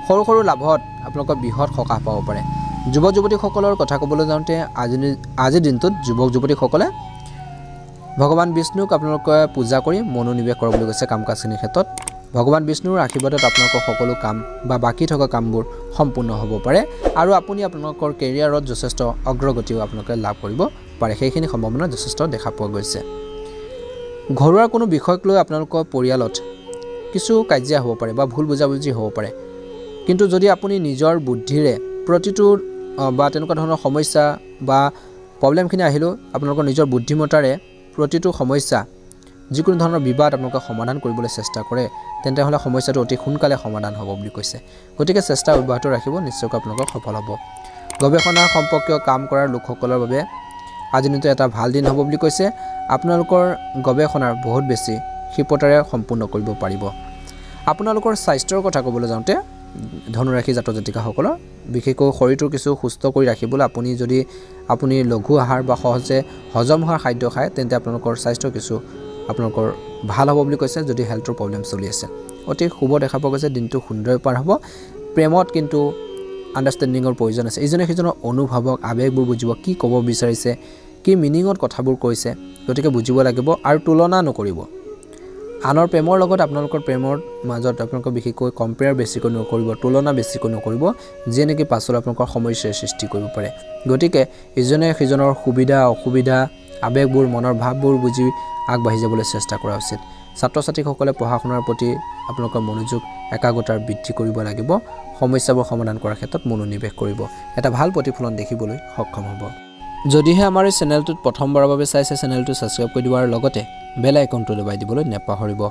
সৰু সৰু লাভত আপোনালোকৰ বৃহৎ সকাহ পাব পাৰে যুৱক যুৱতীসকলৰ কথা ক'বলৈ যাওঁতে আজিৰ দিনটোত যুৱক যুৱতীসকলে ভগৱান বিষ্ণুক আপোনালোকে পূজা কৰি মনোনিৱেশ কৰক বুলি কৈছে কাম কাজখিনিৰ ক্ষেত্ৰত ভগৱান বিষ্ণুৰ আশীৰ্বাদত আপোনালোকৰ সকলো কাম বা বাকি থকা কামবোৰ সম্পূৰ্ণ হ'ব পাৰে আৰু আপুনি আপোনালোকৰ কেৰিয়াৰত যথেষ্ট অগ্ৰগতিও আপোনালোকে লাভ কৰিব পাৰে সেইখিনি সম্ভাৱনা যথেষ্ট দেখা পোৱা গৈছে ঘৰুৱা কোনো বিষয়ক লৈ আপোনালোকৰ পৰিয়ালত কিছু কাজিয়া হ'ব পাৰে বা ভুল বুজাবুজি হ'ব পাৰে কিন্তু যদি আপুনি নিজৰ বুদ্ধিৰে প্ৰতিটো বা তেনেকুৱা ধৰণৰ সমস্যা বা প্ৰব্লেমখিনি আহিলেও আপোনালোকৰ নিজৰ বুদ্ধিমত্তাৰে প্ৰতিটো সমস্যা যিকোনো ধৰণৰ বিবাদ আপোনালোকে সমাধান কৰিবলৈ চেষ্টা কৰে তেন্তে হ'লে সমস্যাটো অতি সোনকালে সমাধান হ'ব বুলি কৈছে গতিকে চেষ্টা অব্যাহত ৰাখিব নিশ্চয়কৈ আপোনালোকৰ সফল হ'ব গৱেষণা সম্পৰ্কীয় কাম কৰাৰ লোকসকলৰ বাবে আজি দিনটো এটা ভাল দিন হ'ব বুলি কৈছে আপোনালোকৰ গৱেষণাৰ বহুত বেছি ক্ষিপ্ৰতাৰে সম্পূৰ্ণ কৰিব পাৰিব আপোনালোকৰ স্বাস্থ্যৰ কথা ক'বলৈ যাওঁতে ধনুৰাশি জাতক জাতিকাসকলৰ বিশেষকৈ শৰীৰটো কিছু সুস্থ কৰি ৰাখিবলৈ আপুনি লঘু আহাৰ বা সহজে হজম হোৱা খাদ্য খায় তেন্তে আপোনালোকৰ স্বাস্থ্য কিছু আপোনালোকৰ ভাল হ'ব বুলি কৈছে যদি হেল্থৰ প্ৰব্লেম চলি আছে অতি শুভ দেখা পোৱা গৈছে দিনটো সুন্দৰ পাৰ হ'ব প্ৰেমত কিন্তু আণ্ডাৰষ্টেণ্ডিঙৰ প্ৰয়োজন আছে ইজনে সিজনৰ অনুভৱক আবেগবোৰ বুজিব কি ক'ব বিচাৰিছে কি মিনিঙত কথাবোৰ কৈছে গতিকে বুজিব লাগিব আৰু তুলনা নকৰিব আনৰ প্ৰেমৰ লগত আপোনালোকৰ প্ৰেমৰ মাজত আপোনালোকৰ বিশেষকৈ কম্পেয়াৰ বেছিকৈ নকৰিব তুলনা বেছিকৈ নকৰিব যিয়ে নেকি পাছলৈ আপোনালোকৰ সমস্যাৰ সৃষ্টি কৰিব পাৰে গতিকে ইজনে সিজনৰ সুবিধা অসুবিধা আবেগবোৰ মনৰ ভাৱবোৰ বুজি আগবাঢ়ি যাবলৈ চেষ্টা কৰা উচিত ছাত্ৰ ছাত্ৰীসকলে পঢ়া শুনাৰ প্ৰতি আপোনালোকৰ মনোযোগ একাগ্ৰতাৰ বৃদ্ধি কৰিব লাগিব সমস্যাবোৰ সমাধান কৰাৰ ক্ষেত্ৰত মনোনিৱেশ কৰিব এটা ভাল প্ৰতিফলন দেখিবলৈ সক্ষম হ'ব যদিহে আমাৰ এই চেনেলটোত প্ৰথমবাৰৰ বাবে চাইছে চেনেলটো ছাবস্ক্ৰাইব কৰি দিব আৰু লগতে বেল আইকনটো দবাই দিবলৈ নেপাহৰিব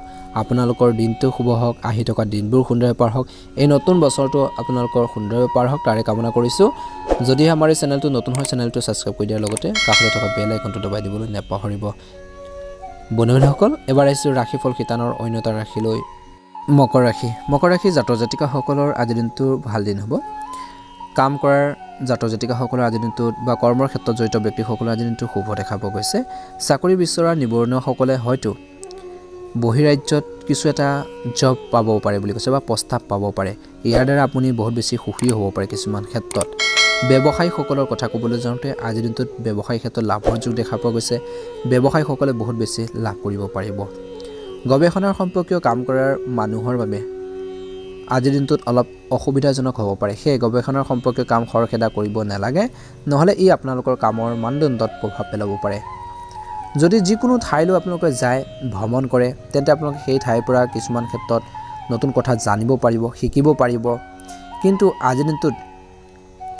আপোনালোকৰ দিনটো শুভ হওক আহি থকা দিনবোৰ সুন্দৰভাৱে পাৰ হওক এই নতুন বছৰটো আপোনালোকৰ সুন্দৰভাৱে পাৰ হওক তাৰে কামনা কৰিছোঁ যদিহে আমাৰ এই চেনেলটো নতুন হয় চেনেলটো ছাবস্ক্ৰাইব কৰি দিয়াৰ লগতে কাষতে থকা বেল আইকনটো দবাই দিবলৈ নেপাহৰিব বন্ধুসকল এবাৰ আহিছোঁ ৰাশিফল শিতানৰ অন্য এটা ৰাশিলৈ মকৰ ৰাশি জাতক জাতিকাসকলৰ আজিৰ দিনটো ভাল দিন হ'ব কাম কৰাৰ জাতক জাতিকাসকলৰ আজিৰ দিনটোত বা কৰ্মৰ ক্ষেত্ৰত জড়িত ব্যক্তিসকলৰ আজিৰ দিনটো শুভ দেখা পোৱা গৈছে চাকৰি বিচৰা নিবনুৱাসকলে হয়তো বহিৰাজ্যত কিছু এটা জব পাব পাৰে বুলি কৈছে বা প্ৰস্তাৱ পাব পাৰে ইয়াৰ দ্বাৰা আপুনি বহুত বেছি সুখী হ'ব পাৰে কিছুমান ক্ষেত্ৰত ব্যৱসায়ীসকলৰ কথা ক'বলৈ যাওঁতে আজিৰ দিনটোত ব্যৱসায়িক ক্ষেত্ৰত লাভৰ যোগ দেখা পোৱা গৈছে ব্যৱসায়ীসকলে বহুত বেছি লাভ কৰিব পাৰিব গৱেষণাৰ সম্পৰ্কীয় কাম কৰাৰ মানুহৰ বাবে আজিৰ দিনটোত অলপ অসুবিধাজনক হ'ব পাৰে সেই গৱেষণাৰ সম্পৰ্কীয় কাম খৰখেদা কৰিব নালাগে নহ'লে ই আপোনালোকৰ কামৰ মানদণ্ডত প্ৰভাৱ পেলাব পাৰে যদি যিকোনো ঠাইলৈ আপোনালোকে যায় ভ্ৰমণ কৰে তেন্তে আপোনালোকে সেই ঠাইৰ পৰা কিছুমান ক্ষেত্ৰত নতুন কথা জানিব পাৰিব শিকিব পাৰিব কিন্তু আজিৰ দিনটোত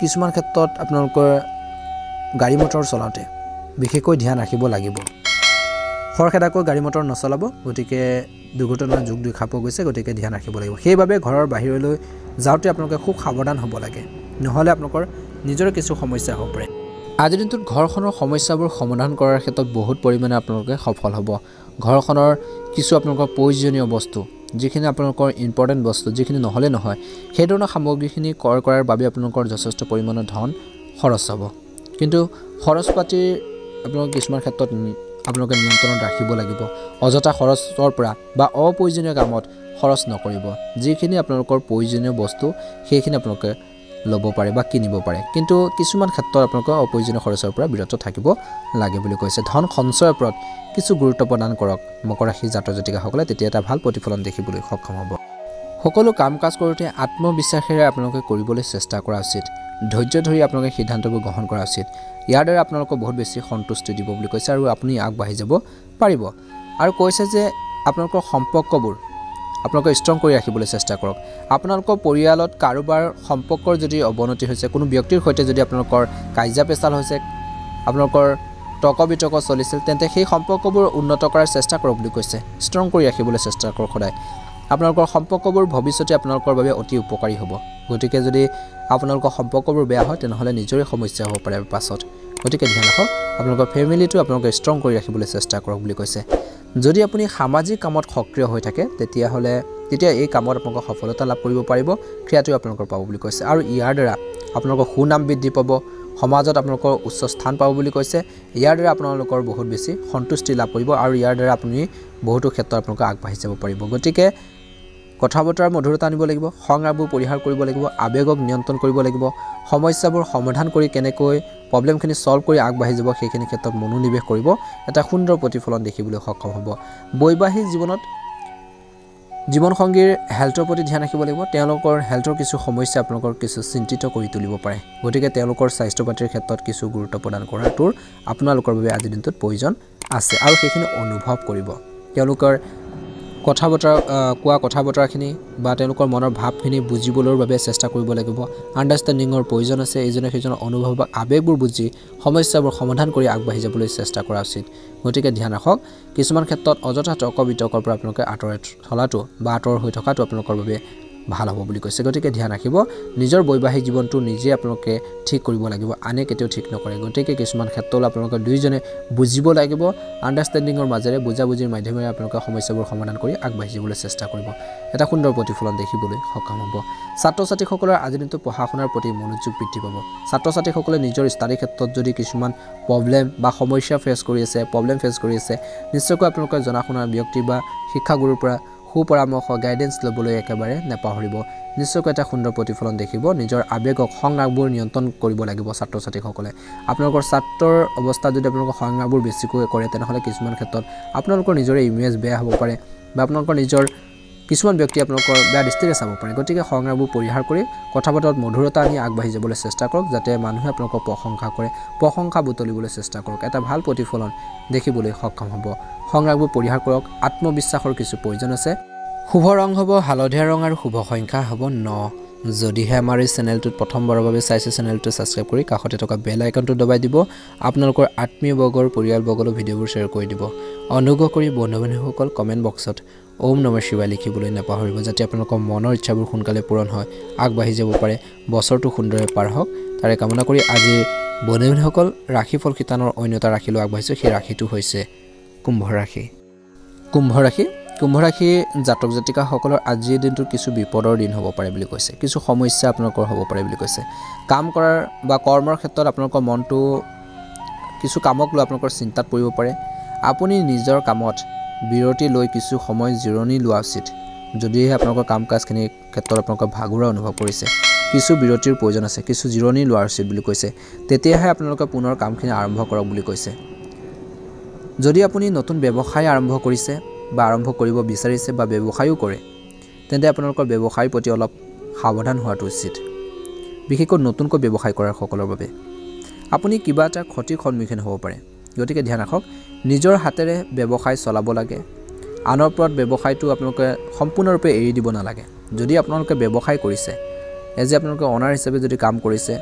কিছুমান ক্ষেত্ৰত আপোনালোকৰ গাড়ী মটৰ চলাওঁতে বিশেষকৈ ধ্যান ৰাখিব লাগিব খৰখেদাকৈ গাড়ী মটৰ নচলাব গতিকে দুৰ্ঘটনাৰ যোগ দেখা পোৱা গৈছে গতিকে ধ্যান ৰাখিব লাগিব সেইবাবে ঘৰৰ বাহিৰলৈ যাওঁতে আপোনালোকে খুব সাৱধান হ'ব লাগে নহ'লে আপোনালোকৰ নিজৰে কিছু সমস্যা হ'ব পাৰে আজিৰ দিনটোত ঘৰখনৰ সমস্যাবোৰ সমাধান কৰাৰ ক্ষেত্ৰত বহুত পৰিমাণে আপোনালোকে সফল হ'ব ঘৰখনৰ কিছু আপোনালোকৰ প্ৰয়োজনীয় বস্তু যিখিনি আপোনালোকৰ ইম্পৰ্টেণ্ট বস্তু যিখিনি নহ'লে নহয় সেই ধৰণৰ সামগ্ৰীখিনি ক্ৰয় কৰাৰ বাবে আপোনালোকৰ যথেষ্ট পৰিমাণৰ ধন খৰচ হ'ব কিন্তু খৰচ পাতিৰ আপোনালোকৰ কিছুমান ক্ষেত্ৰত আপোনালোকে নিয়ন্ত্ৰণত ৰাখিব লাগিব অযথা খৰচৰ পৰা বা অপ্ৰয়োজনীয় কামত খৰচ নকৰিব যিখিনি আপোনালোকৰ প্ৰয়োজনীয় বস্তু সেইখিনি আপোনালোকে ল'ব পাৰে বা কিনিব পাৰে কিন্তু কিছুমান ক্ষেত্ৰত আপোনালোকৰ অপ্ৰয়োজনীয় খৰচৰ পৰা বিৰত থাকিব লাগে বুলি কৈছে ধন সঞ্চয়ৰ ওপৰত কিছু গুৰুত্ব প্ৰদান কৰক মকৰ ৰাশি জাতক জাতিকাসকলে তেতিয়া এটা ভাল প্ৰতিফলন দেখিবলৈ সক্ষম হ'ব সকলো কাম কাজ কৰোঁতে আত্মবিশ্বাসেৰে আপোনালোকে কৰিবলৈ চেষ্টা কৰা উচিত ধৈৰ্য ধৰি আপোনালোকে সিদ্ধান্তবোৰ গ্ৰহণ কৰা উচিত ইয়াৰ দ্বাৰা আপোনালোকক বহুত বেছি সন্তুষ্টি দিব বুলি কৈছে আৰু আপুনি আগবাঢ়ি যাব পাৰিব আৰু কৈছে যে আপোনালোকৰ সম্পৰ্কবোৰ আপোনালোকে ষ্ট্ৰং কৰি ৰাখিবলৈ চেষ্টা কৰক আপোনালোকৰ পৰিয়ালত কাৰোবাৰ সম্পৰ্কৰ যদি অৱনতি হৈছে কোনো ব্যক্তিৰ সৈতে যদি আপোনালোকৰ কাজিয়া পেচাল হৈছে আপোনালোকৰ তৰ্ক বিতৰ্ক চলিছিল তেন্তে সেই সম্পৰ্কবোৰ উন্নত কৰাৰ চেষ্টা কৰক বুলি কৈছে ষ্ট্ৰং কৰি ৰাখিবলৈ চেষ্টা কৰক সদায় আপোনালোকৰ সম্পৰ্কবোৰ ভৱিষ্যতে আপোনালোকৰ বাবে অতি উপকাৰী হ'ব গতিকে যদি আপোনালোকৰ সম্পৰ্কবোৰ বেয়া হয় তেনেহ'লে নিজৰে সমস্যা হ'ব পাৰে পাছত গতিকে ধ্যান ৰাখক আপোনালোকৰ ফেমিলিটো আপোনালোকে ষ্ট্ৰং কৰি ৰাখিবলৈ চেষ্টা কৰক বুলি কৈছে যদি আপুনি সামাজিক কামত সক্ৰিয় হৈ থাকে তেতিয়া এই কামত আপোনালোকে সফলতা লাভ কৰিব পাৰিব ক্ৰিয়াটো আপোনালোকৰ পাব বুলি কৈছে আৰু ইয়াৰ দ্বাৰা আপোনালোকৰ সুনাম বৃদ্ধি পাব সমাজত আপোনালোকৰ উচ্চ স্থান পাব বুলি কৈছে ইয়াৰ দ্বাৰা আপোনালোকৰ বহুত বেছি সন্তুষ্টি লাভ কৰিব আৰু ইয়াৰ দ্বাৰা আপুনি বহুতো ক্ষেত্ৰত আপোনালোকে আগবাঢ়ি যাব পাৰিব গতিকে কথা বতৰাৰ মধুৰতা আনিব লাগিব সংৰাগবোৰ পৰিহাৰ কৰিব লাগিব আৱেগক নিয়ন্ত্ৰণ কৰিব লাগিব সমস্যাবোৰ সমাধান কৰি কেনেকৈ প্ৰব্লেমখিনি সলভ কৰি আগবাঢ়ি যাব সেইখিনি ক্ষেত্ৰত মনোনিৱেশ কৰিব এটা সুন্দৰ প্ৰতিফলন দেখিবলৈ সক্ষম হ'ব বৈবাহিক জীৱনসংগীৰ হেল্থৰ প্ৰতি ধ্যান ৰাখিব লাগিব তেওঁলোকৰ হেল্থৰ কিছু সমস্যা আপোনালোকৰ কিছু চিন্তিত কৰি তুলিব পাৰে গতিকে তেওঁলোকৰ স্বাস্থ্য পাতিৰ ক্ষেত্ৰত কিছু গুৰুত্ব প্ৰদান কৰাটোৰ আপোনালোকৰ বাবে আজিৰ দিনটোত প্ৰয়োজন আছে আৰু সেইখিনি অনুভৱ কৰিব তেওঁলোকৰ কথা বতৰাখিনি বা তেওঁলোকৰ মনৰ ভাৱখিনি বুজিবলৈ বাবে চেষ্টা কৰিব লাগিব আণ্ডাৰষ্টেণ্ডিঙৰ প্ৰয়োজন আছে ইজনে সিজনৰ অনুভৱ বা আৱেগবোৰ বুজি সমস্যাবোৰ সমাধান কৰি আগবাঢ়ি যাবলৈ চেষ্টা কৰা উচিত গতিকে ধ্যান ৰাখক কিছুমান ক্ষেত্ৰত অযথা তৰ্ক বিতৰ্কৰ পৰা আপোনালোকে আঁতৰাই চলাটো বা আঁতৰ হৈ থকাটো আপোনালোকৰ বাবে ভাল হ'ব বুলি কৈছে গতিকে ধ্যান ৰাখিব নিজৰ বৈবাহিক জীৱনটো নিজে আপোনালোকে ঠিক কৰিব লাগিব আনে কেতিয়াও ঠিক নকৰে গতিকে কিছুমান ক্ষেত্ৰত আপোনালোকে দুইজনে বুজিব লাগিব আণ্ডাৰষ্টেণ্ডিঙৰ মাজেৰে বুজাবুজিৰ মাধ্যমেৰে আপোনালোকে সমস্যাবোৰ সমাধান কৰি আগবাঢ়ি যাবলৈ চেষ্টা কৰিব এটা সুন্দৰ প্ৰতিফলন দেখিবলৈ সক্ষম হ'ব ছাত্ৰ ছাত্ৰীসকলৰ আজিৰ দিনটো পঢ়া শুনাৰ প্ৰতি মনোযোগ বৃদ্ধি পাব ছাত্ৰ ছাত্ৰীসকলে নিজৰ ষ্টাডি ক্ষেত্ৰত যদি কিছুমান প্ৰব্লেম বা সমস্যা ফেচ কৰি আছে নিশ্চয়কৈ আপোনালোকে জনা শুনা ব্যক্তি বা শিক্ষাগুৰুৰ পৰা সুপৰামৰ্শ গাইডেন্স ল'বলৈ একেবাৰে নেপাহৰিব নিশ্চয়কৈ এটা সুন্দৰ প্ৰতিফলন দেখিব নিজৰ আৱেগক সংৰাগবোৰ নিয়ন্ত্ৰণ কৰিব লাগিব ছাত্ৰ ছাত্ৰীসকলে আপোনালোকৰ ছাত্ৰৰ অৱস্থা যদি আপোনালোকৰ সংৰাগবোৰ বেছিকৈ কৰে তেনেহ'লে কিছুমান ক্ষেত্ৰত আপোনালোকৰ নিজৰে ইমেজ বেয়া হ'ব পাৰে বা আপোনালোকৰ নিজৰ কিছুমান ব্যক্তি আপোনালোকৰ বেয়া দৃষ্টিৰে চাব পাৰে গতিকে সংৰাগবোৰ পৰিহাৰ কৰি কথা বতৰাত মধুৰতা আনি আগবাঢ়ি যাবলৈ চেষ্টা কৰক যাতে মানুহে আপোনালোকক প্ৰশংসা বুটলিবলৈ চেষ্টা কৰক এটা ভাল প্ৰতিফলন দেখিবলৈ সক্ষম হ'ব সংৰাগবোৰ পৰিহাৰ কৰক আত্মবিশ্বাসৰ কিছু প্ৰয়োজন আছে শুভ ৰং হ'ব হালধীয়া ৰং আৰু শুভ সংখ্যা হ'ব 9 যদিহে আমাৰ এই চেনেলটোত প্ৰথমবাৰৰ বাবে চাইছে চেনেলটো ছাবস্ক্ৰাইব কৰি কাষতে থকা বেল আইকনটো দবাই দিব আপোনালোকৰ আত্মীয়বৰ্গৰ পৰিয়ালবৰ্গলৈ ভিডিঅ'বোৰ শ্বেয়াৰ কৰি দিব অনুগ্ৰহ কৰি বন্ধু-বান্ধৱীসকল কমেণ্ট বক্সত ওম নমঃ শিৱায় লিখিবলৈ নাপাহৰিব যাতে আপোনালোকৰ মনৰ ইচ্ছাবোৰ সোনকালে পূৰণ হয় আগবাঢ়ি যাব পাৰে বছৰটো সুন্দৰে পাৰ হওক তাৰে কামনা কৰি আজি বন্ধু-বান্ধৱীসকল ৰাশিফল শিতানৰ অন্য এটা ৰাশিলৈ আগবাঢ়িছোঁ সেই ৰাশিটো হৈছে কুম্ভ ৰাশি জাতক জাতিকাসকলৰ আজিৰ দিনটোত কিছু বিপদৰ দিন হ'ব পাৰে বুলি কৈছে কিছু সমস্যা আপোনালোকৰ হ'ব পাৰে বুলি কৈছে কাম কৰাৰ বা কৰ্মৰ ক্ষেত্ৰত আপোনালোকৰ মনটো কিছু কামক লৈ আপোনালোকৰ চিন্তাত পৰিব পাৰে আপুনি নিজৰ কামত বিৰতি লৈ কিছু সময় জিৰণি লোৱা উচিত যদিহে আপোনালোকৰ কাম কাজখিনিৰ ক্ষেত্ৰত আপোনালোকৰ ভাগৰুৱা অনুভৱ কৰিছে কিছু বিৰতিৰ প্ৰয়োজন আছে কিছু জিৰণি লোৱা উচিত বুলি কৈছে তেতিয়াহে আপোনালোকে পুনৰ কামখিনি আৰম্ভ কৰক বুলি কৈছে যদি আপুনি নতুন ব্যৱসায় আৰম্ভ কৰিছে বা আৰম্ভ কৰিব বিচাৰিছে বা ব্যৱসায়ও কৰে তেন্তে আপোনালোকৰ ব্যৱসায়ৰ প্ৰতি অলপ সাৱধান হোৱাটো উচিত বিশেষকৈ নতুনকৈ ব্যৱসায় কৰাৰ সকলৰ বাবে আপুনি কিবা এটা ক্ষতিৰ সন্মুখীন হ'ব পাৰে গতিকে ধ্যান ৰাখক নিজৰ হাতেৰে ব্যৱসায় চলাব লাগে আনৰ ওপৰত ব্যৱসায়টো আপোনালোকে সম্পূৰ্ণৰূপে এৰি দিব নালাগে যদি আপোনালোকে ব্যৱসায় কৰিছে এজ আপোনালোকে অনাৰ হিচাপে যদি কাম কৰিছে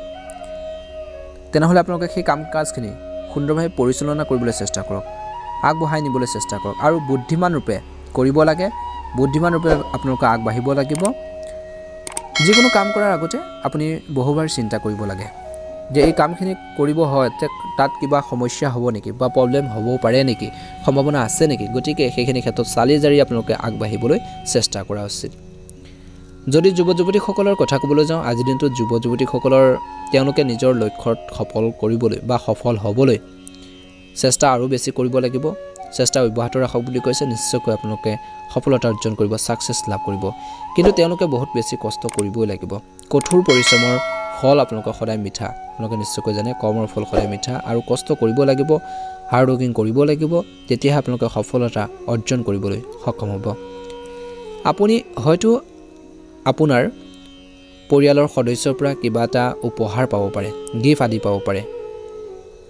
তেনেহ'লে আপোনালোকে সেই কাম কাজখিনি সুন্দৰভাৱে পৰিচালনা কৰিবলৈ চেষ্টা কৰক আগবঢ়াই নিবলৈ চেষ্টা কৰক আৰু বুদ্ধিমান ৰূপে কৰিব লাগে বুদ্ধিমান ৰূপে আপোনালোকে আগবাঢ়িব লাগিব যিকোনো কাম কৰাৰ আগতে আপুনি বহুবাৰ চিন্তা কৰিব লাগে যে এই কামখিনি কৰিব হয় তাত কিবা সমস্যা হ'ব নেকি বা প্ৰব্লেম হ'ব পাৰে নেকি, সম্ভাৱনা আছে নেকি, গতিকে সেইখিনি ক্ষেত্ৰত চালি জাৰি আপোনালোকে আগবাঢ়িবলৈ চেষ্টা কৰা উচিত। যদি যুৱক যুৱতীসকলৰ কথা ক'বলৈ যাওঁ, আজিৰ দিনটোত যুৱক যুৱতীসকলৰ তেওঁলোকে নিজৰ লক্ষ্যত সফল কৰিবলৈ বা সফল হ'বলৈ চেষ্টা আৰু বেছি কৰিব লাগিব। চেষ্টা অব্যাহত ৰাখক বুলি কৈছে, নিশ্চয়কৈ আপোনালোকে সফলতা অৰ্জন কৰিব, ছাকচেছ লাভ কৰিব। কিন্তু তেওঁলোকে বহুত বেছি কষ্ট কৰিবই লাগিব। কঠোৰ পৰিশ্ৰমৰ ফল আপোনালোকৰ সদায় মিঠা, আপোনালোকে নিশ্চয়কৈ জানে কৰ্মৰ ফল সদায় মিঠা, আৰু কষ্ট কৰিব লাগিব, হাৰ্ড ৱৰ্কিং কৰিব লাগিব, তেতিয়াহে আপোনালোকে সফলতা অৰ্জন কৰিবলৈ সক্ষম হ'ব। আপুনি হয়তো আপোনাৰ পৰিয়ালৰ সদস্যৰ পৰা কিবা এটা উপহাৰ পাব পাৰে, গিফ্ট আদি পাব পাৰে।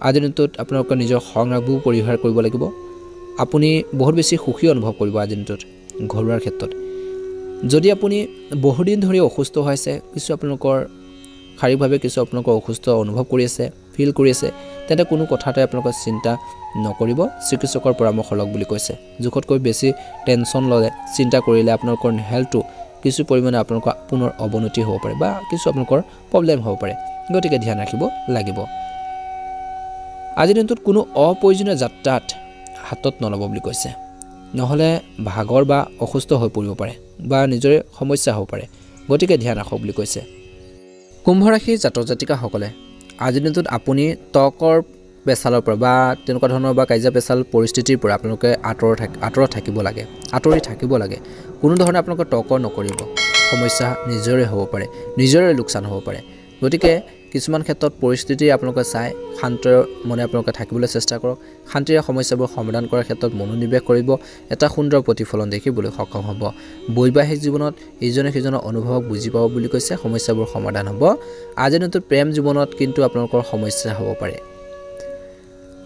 আজিৰ দিনটোত আপোনালোকৰ নিজৰ সংৰাগবোৰ পৰিহাৰ কৰিব লাগিব। আপুনি বহুত বেছি সুখী অনুভৱ কৰিব আজিৰ দিনটোত ঘৰুৱাৰ ক্ষেত্ৰত। যদি আপুনি বহুদিন ধৰি অসুস্থ হৈছে, কিছু আপোনালোকৰ শাৰীৰিকভাৱে কিছু আপোনালোকৰ অসুস্থ অনুভৱ কৰি আছে, ফিল কৰি আছে, তেন্তে কোনো কথাতে আপোনালোকে চিন্তা নকৰিব, চিকিৎসকৰ পৰামৰ্শ লওক বুলি কৈছে। জোখতকৈ বেছি টেনশ্যন ল'লে, চিন্তা কৰিলে আপোনালোকৰ হেল্থটো কিছু পৰিমাণে আপোনালোকৰ পুনৰ অৱনতি হ'ব পাৰে বা কিছু আপোনালোকৰ প্ৰব্লেম হ'ব পাৰে, গতিকে ধ্যান ৰাখিব লাগিব। আজিৰ দিনটোত কোনো অপ্ৰয়োজনীয় যাত্ৰাত হাতত নল'ব বুলি কৈছে, নহ'লে ভাগৰ বা অসুস্থ হৈ পৰিব পাৰে বা নিজৰে সমস্যা হ'ব পাৰে, গতিকে ধ্যান ৰাখক বুলি কৈছে। কুম্ভ ৰাশিৰ জাতক জাতিকাসকলে আজিৰ দিনটোত আপুনি তৰ্কৰ পেচালৰ পৰা বা তেনেকুৱা ধৰণৰ বা কাজিয়া পেচাল পৰিস্থিতিৰ পৰা আপোনালোকে আঁতৰত থাকিব লাগে, আঁতৰি থাকিব লাগে। কোনো ধৰণে আপোনালোকে তৰ্ক নকৰিব, সমস্যা নিজৰে হ'ব পাৰে, নিজৰে লোকচান হ'ব পাৰে। গতিকে কিছুমান ক্ষেত্ৰত পৰিস্থিতি আপোনালোকে চাই শান্ত মনে আপোনালোকে থাকিবলৈ চেষ্টা কৰক। শান্তিৰে সমস্যাবোৰ সমাধান কৰাৰ ক্ষেত্ৰত মনোনিৱেশ কৰিব, এটা সুন্দৰ প্ৰতিফলন দেখিবলৈ সক্ষম হ'ব। বৈবাহিক জীৱনত ইজনে সিজনৰ অনুভৱক বুজি পাব বুলি কৈছে, সমস্যাবোৰ সমাধান হ'ব। আজিৰ দিনটোত প্ৰেম জীৱনত কিন্তু আপোনালোকৰ সমস্যা হ'ব পাৰে।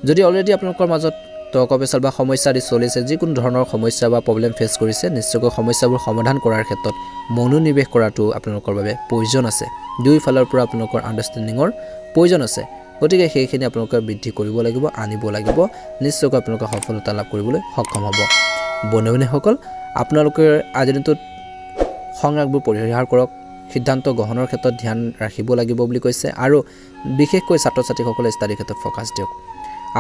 যদি অলৰেডি আপোনালোকৰ মাজত তৰ্ক পেচাল বা সমস্যা আদি চলিছে, যিকোনো ধৰণৰ সমস্যা বা প্ৰব্লেম ফেচ কৰিছে, নিশ্চয়কৈ সমস্যাবোৰ সমাধান কৰাৰ ক্ষেত্ৰত মনোনিৱেশ কৰাটো আপোনালোকৰ বাবে প্ৰয়োজন আছে। দুয়োফালৰ পৰা আপোনালোকৰ আণ্ডাৰষ্টেণ্ডিঙৰ প্ৰয়োজন আছে, গতিকে সেইখিনি আপোনালোকে বৃদ্ধি কৰিব লাগিব, আনিব লাগিব, নিশ্চয়কৈ আপোনালোকে সফলতা লাভ কৰিবলৈ সক্ষম হ'ব। বন্ধু বান্ধৱীসকল, আপোনালোকে আজিৰ দিনটোত সংৰাগবোৰ পৰিহাৰ কৰক, সিদ্ধান্ত গ্ৰহণৰ ক্ষেত্ৰত ধ্যান ৰাখিব লাগিব বুলি কৈছে, আৰু বিশেষকৈ ছাত্ৰ ছাত্ৰীসকলে ষ্টাডিৰ ক্ষেত্ৰত ফ'কাছ দিয়ক।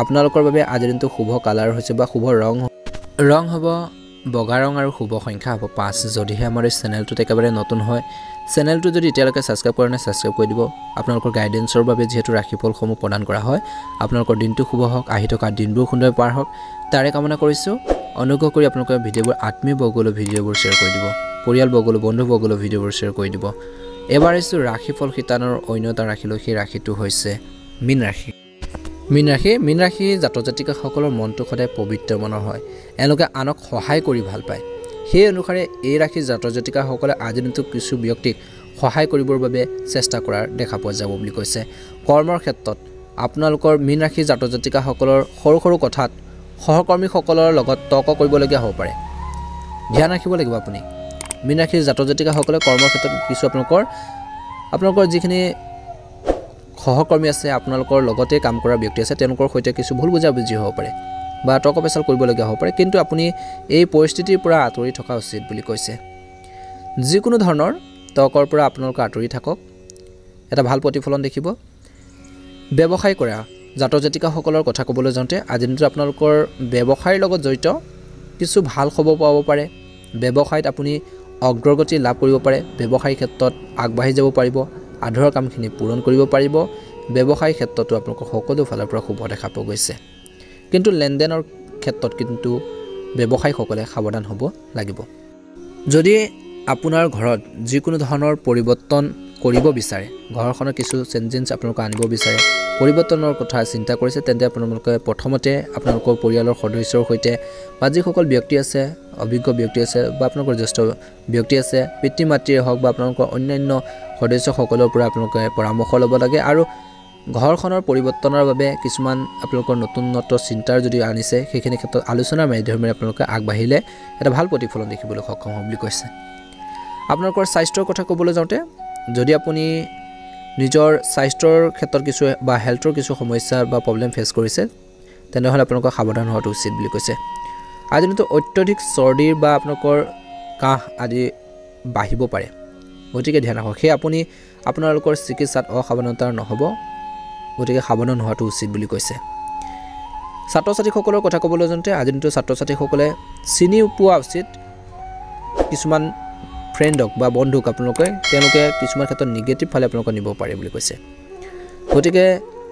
আপোনালোকৰ বাবে আজিৰ দিনটো শুভ কালাৰ হৈছে বা শুভ ৰং হ'ব বগা ৰং, আৰু শুভ সংখ্যা হ'ব 5। যদিহে আমাৰ এই চেনেলটোত একেবাৰে নতুন হয়, চেনেলটো যদি এতিয়ালৈকে ছাবস্ক্ৰাইব কৰা নাই, ছাবস্ক্ৰাইব কৰি দিব। আপোনালোকৰ গাইডেন্সৰ বাবে যিহেতু ৰাশিফলসমূহ প্ৰদান কৰা হয়, আপোনালোকৰ দিনটো শুভ হওক, আহি থকা দিনবোৰ সুন্দৰ পাৰ হওক, তাৰে কামনা কৰিছোঁ। অনুগ্ৰহ কৰি আপোনালোকে ভিডিঅ'বোৰ আত্মীয়বৰ্গলৈ ভিডিঅ'বোৰ শ্বেয়াৰ কৰি দিব, পৰিয়ালবৰ্গলৈ বন্ধুবৰ্গলৈ ভিডিঅ'বোৰ শ্বেয়াৰ কৰি দিব। এবাৰ আহিছোঁ ৰাশিফল শিতানৰ অন্য এটা ৰাশিলৈ, সেই ৰাশিটো হৈছে মীন ৰাশি। মীন ৰাশি জাতক জাতিকাসকলৰ মনটো সদায় পবিত্ৰ মনৰ হয়, এওঁলোকে আনক সহায় কৰি ভাল পায়। সেই অনুসাৰে এই ৰাশিৰ জাতক জাতিকাসকলে আজিৰ দিনটোত কিছু ব্যক্তিক সহায় কৰিবৰ বাবে চেষ্টা কৰাৰ দেখা পোৱা যাব বুলি কৈছে। কৰ্মৰ ক্ষেত্ৰত আপোনালোকৰ মীন ৰাশিৰ জাতক জাতিকাসকলৰ সৰু সৰু কথাত সহকৰ্মীসকলৰ লগত তৰ্ক কৰিবলগীয়া হ'ব পাৰে, ধ্যান ৰাখিব লাগিব আপুনি। মীন ৰাশিৰ জাতক জাতিকাসকলে কৰ্মৰ ক্ষেত্ৰত কিছু আপোনালোকৰ যিখিনি সহকৰ্মী আছে, আপোনালোকৰ লগতে কাম কৰা ব্যক্তি আছে, তেওঁলোকৰ সৈতে কিছু ভুল বুজাবুজি হ'ব পাৰে বা তৰ্ক পেচাল কৰিবলগীয়া হ'ব পাৰে, কিন্তু আপুনি এই পৰিস্থিতিৰ পৰা আঁতৰি থকা উচিত বুলি কৈছে। যিকোনো ধৰণৰ তৰ্কৰ পৰা আপোনালোকে আঁতৰি থাকক, এটা ভাল প্ৰতিফলন দেখিব। ব্যৱসায় কৰা জাতক জাতিকাসকলৰ কথা ক'বলৈ যাওঁতে আজিৰ দিনটোত আপোনালোকৰ ব্যৱসায়ৰ লগত জড়িত কিছু ভাল খবৰ পাব পাৰে। ব্যৱসায়ত আপুনি অগ্ৰগতি লাভ কৰিব পাৰে, ব্যৱসায়িক ক্ষেত্ৰত আগবাঢ়ি যাব পাৰিব, আধৰুৱা কামখিনি পূৰণ কৰিব পাৰিব। ব্যৱসায়িক ক্ষেত্ৰতো আপোনালোকৰ সকলো ফালৰ পৰা শুভ দেখা পোৱা গৈছে, কিন্তু লেনদেনৰ ক্ষেত্ৰত কিন্তু ব্যৱসায়ীসকলে সাৱধান হ'ব লাগিব। যদি আপোনাৰ ঘৰত যিকোনো ধৰণৰ পৰিৱৰ্তন কৰিব বিচাৰে, ঘৰখনৰ কিছু চেঞ্জেছ আপোনালোকে আনিব বিচাৰে, পৰিৱৰ্তনৰ কথা চিন্তা কৰিছে, তেন্তে আপোনালোকে প্ৰথমতে আপোনালোকৰ পৰিয়ালৰ সদস্যৰ সৈতে বা যিসকল ব্যক্তি আছে, অভিজ্ঞ ব্যক্তি আছে বা আপোনালোকৰ জ্যেষ্ঠ ব্যক্তি আছে, পিতৃ মাতৃয়ে হওক বা আপোনালোকৰ অন্যান্য সদস্যসকলৰ পৰা আপোনালোকে পৰামৰ্শ ল'ব লাগে। আৰু ঘৰখনৰ পৰিৱৰ্তনৰ বাবে কিছুমান আপোনালোকৰ নতুনত্ব চিন্তাৰ যদি আনিছে, সেইখিনি ক্ষেত্ৰত আলোচনাৰ মাধ্যমেৰে আপোনালোকে আগবাঢ়িলে এটা ভাল প্ৰতিফলন দেখিবলৈ সক্ষম হ'ব বুলি কৈছে। আপোনালোকৰ স্বাস্থ্যৰ কথা ক'বলৈ যাওঁতে, যদি আপুনি নিজৰ স্বাস্থ্যৰ ক্ষেত্ৰত কিছু বা হেল্থৰ কিছু সমস্যা বা প্ৰব্লেম ফেচ কৰিছে, তেনেহ'লে আপোনালোকৰ সাৱধান হোৱাটো উচিত বুলি কৈছে। আজিৰ দিনটো অত্যধিক চৰ্দিৰ বা আপোনালোকৰ কাহ আদি বাঢ়িব পাৰে, গতিকে ধ্যান ৰাখক। সেই আপোনালোকৰ চিকিৎসাত অসাৱধানতা নহ'ব, গতিকে সাৱধান হোৱাটো উচিত বুলি কৈছে ছাত্ৰ ছাত্ৰীসকলৰ কথা ক'বলৈ যাওঁতে আজিৰ দিনটো ছাত্ৰ ছাত্ৰীসকলে চিনি পোৱা উচিত কিছুমান ফ্ৰেণ্ডক বা বন্ধুক তেওঁলোকে কিছুমান ক্ষেত্ৰত নিগেটিভ ফালে আপোনালোকক নিব পাৰে বুলি কৈছে গতিকে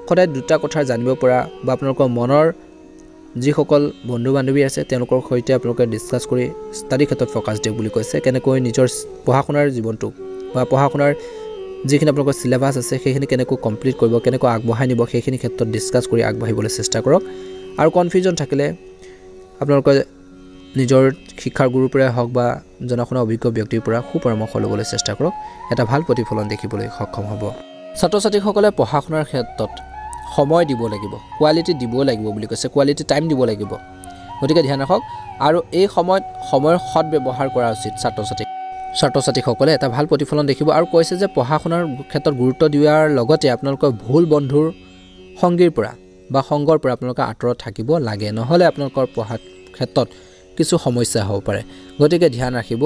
সদায় দুটা কথা জানিব পৰা বা আপোনালোকৰ মনৰ যিসকল বন্ধু বান্ধৱী আছে তেওঁলোকৰ সৈতে আপোনালোকে ডিসকাস কৰি ষ্টাডি ক্ষেত্ৰত ফোকাস দিয়ক বুলি কৈছে কেনেকৈ নিজৰ পঢ়া শুনাৰ জীৱনটো বা পঢ়া শুনাৰ যিখিনি আপোনালোকৰ সিলেবাস আছে সেইখিনি কেনেকৈ কমপ্লিট কৰিব কেনেকৈ আগবঢ়াই নিব সেইখিনি ক্ষেত্ৰত ডিসকাস কৰি আগবাঢ়িবলৈ চেষ্টা কৰক আৰু কনফিউজন থাকিলে আপোনালোকে নিজৰ শিক্ষাৰ গুৰুৰ পৰা হওক বা জনাশুনা অভিজ্ঞ ব্যক্তিৰ পৰা সুপৰামৰ্শ ল'বলৈ চেষ্টা কৰক এটা ভাল প্ৰতিফলন দেখিবলৈ সক্ষম হ'ব ছাত্ৰ ছাত্ৰীসকলে পঢ়া শুনাৰ ক্ষেত্ৰত সময় দিব লাগিব কোৱালিটি দিব লাগিব বুলি কৈছে কোৱালিটি টাইম দিব লাগিব গতিকে ধ্যান ৰাখক আৰু এই সময়ৰ সৎ ব্যৱহাৰ কৰা উচিত ছাত্ৰ ছাত্ৰীসকলে এটা ভাল প্ৰতিফলন দেখিব আৰু কৈছে যে পঢ়া শুনাৰ ক্ষেত্ৰত গুৰুত্ব দিয়াৰ লগতে আপোনালোকৰ ভুল বন্ধুৰ সংগীৰ পৰা বা সংগৰ পৰা আপোনালোকে আঁতৰত থাকিব লাগে নহলে আপোনালোকৰ পঢ়াৰ ক্ষেত্ৰত কিছু সমস্যা হ'ব পাৰে গতিকে ধ্যান ৰাখিব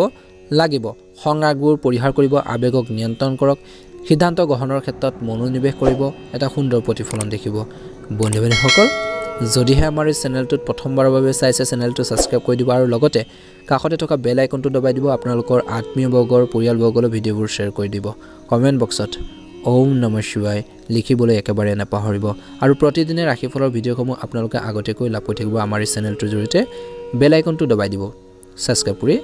লাগিব সংৰাগবোৰ পৰিহাৰ কৰিব আবেগক নিয়ন্ত্ৰণ কৰক সিদ্ধান্ত গ্ৰহণৰ ক্ষেত্ৰত মনোনিৱেশ কৰিব এটা সুন্দৰ প্ৰতিফলন দেখিব বন্ধু-বান্ধৱীসকল যদিহে আমাৰ এই চেনেলটোত প্ৰথমবাৰৰ বাবে চাইছে চেনেলটো সাবস্ক্ৰাইব কৰি দিব আৰু লগতে কাষতে থকা বেল আইকনটো দবাই দিব আপোনালোকৰ আত্মীয় বৰ্গৰ পৰিয়াল বৰ্গলৈ ভিডিঅ'বোৰ শ্বেয়াৰ কৰি দিব কমেন্ট বক্সত ওম নমঃ শিৱায় লিখিবলৈ একেবাৰে নাপাহৰিব আৰু প্ৰতিদিনে ৰাশিফলৰ ভিডিঅ'সমূহ আপোনালোকে আগতেকৈ লাভ কৰি থাকিব আমাৰ এই চেনেলটোৰ জৰিয়তে বেল আইকনটো দবাই দিব সাবস্ক্ৰাইব কৰি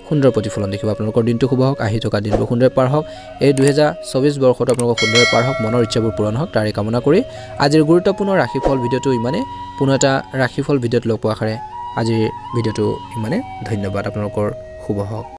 সুন্দৰ প্ৰতিফলন দেখিব আপোনালোকৰ দিনটো শুভ হওক আহি থকা দিনবোৰ সুন্দৰ পাৰ হওক এই 2024 বৰ্ষত আপোনালোকৰ সুন্দৰ পাৰ হওক মনৰ ইচ্ছাবোৰ পূৰণ হওক তাৰে কামনা কৰি আজিৰ গুৰুত্বপূৰ্ণ ৰাশিফল ভিডিঅ'টো ইমানে পুনৰ এটা ৰাশিফল ভিডিঅ'ত লগ পোৱাৰ আশাৰে আজিৰ ভিডিঅ'টো ইমানে ধন্যবাদ আপোনালোকৰ শুভ হওক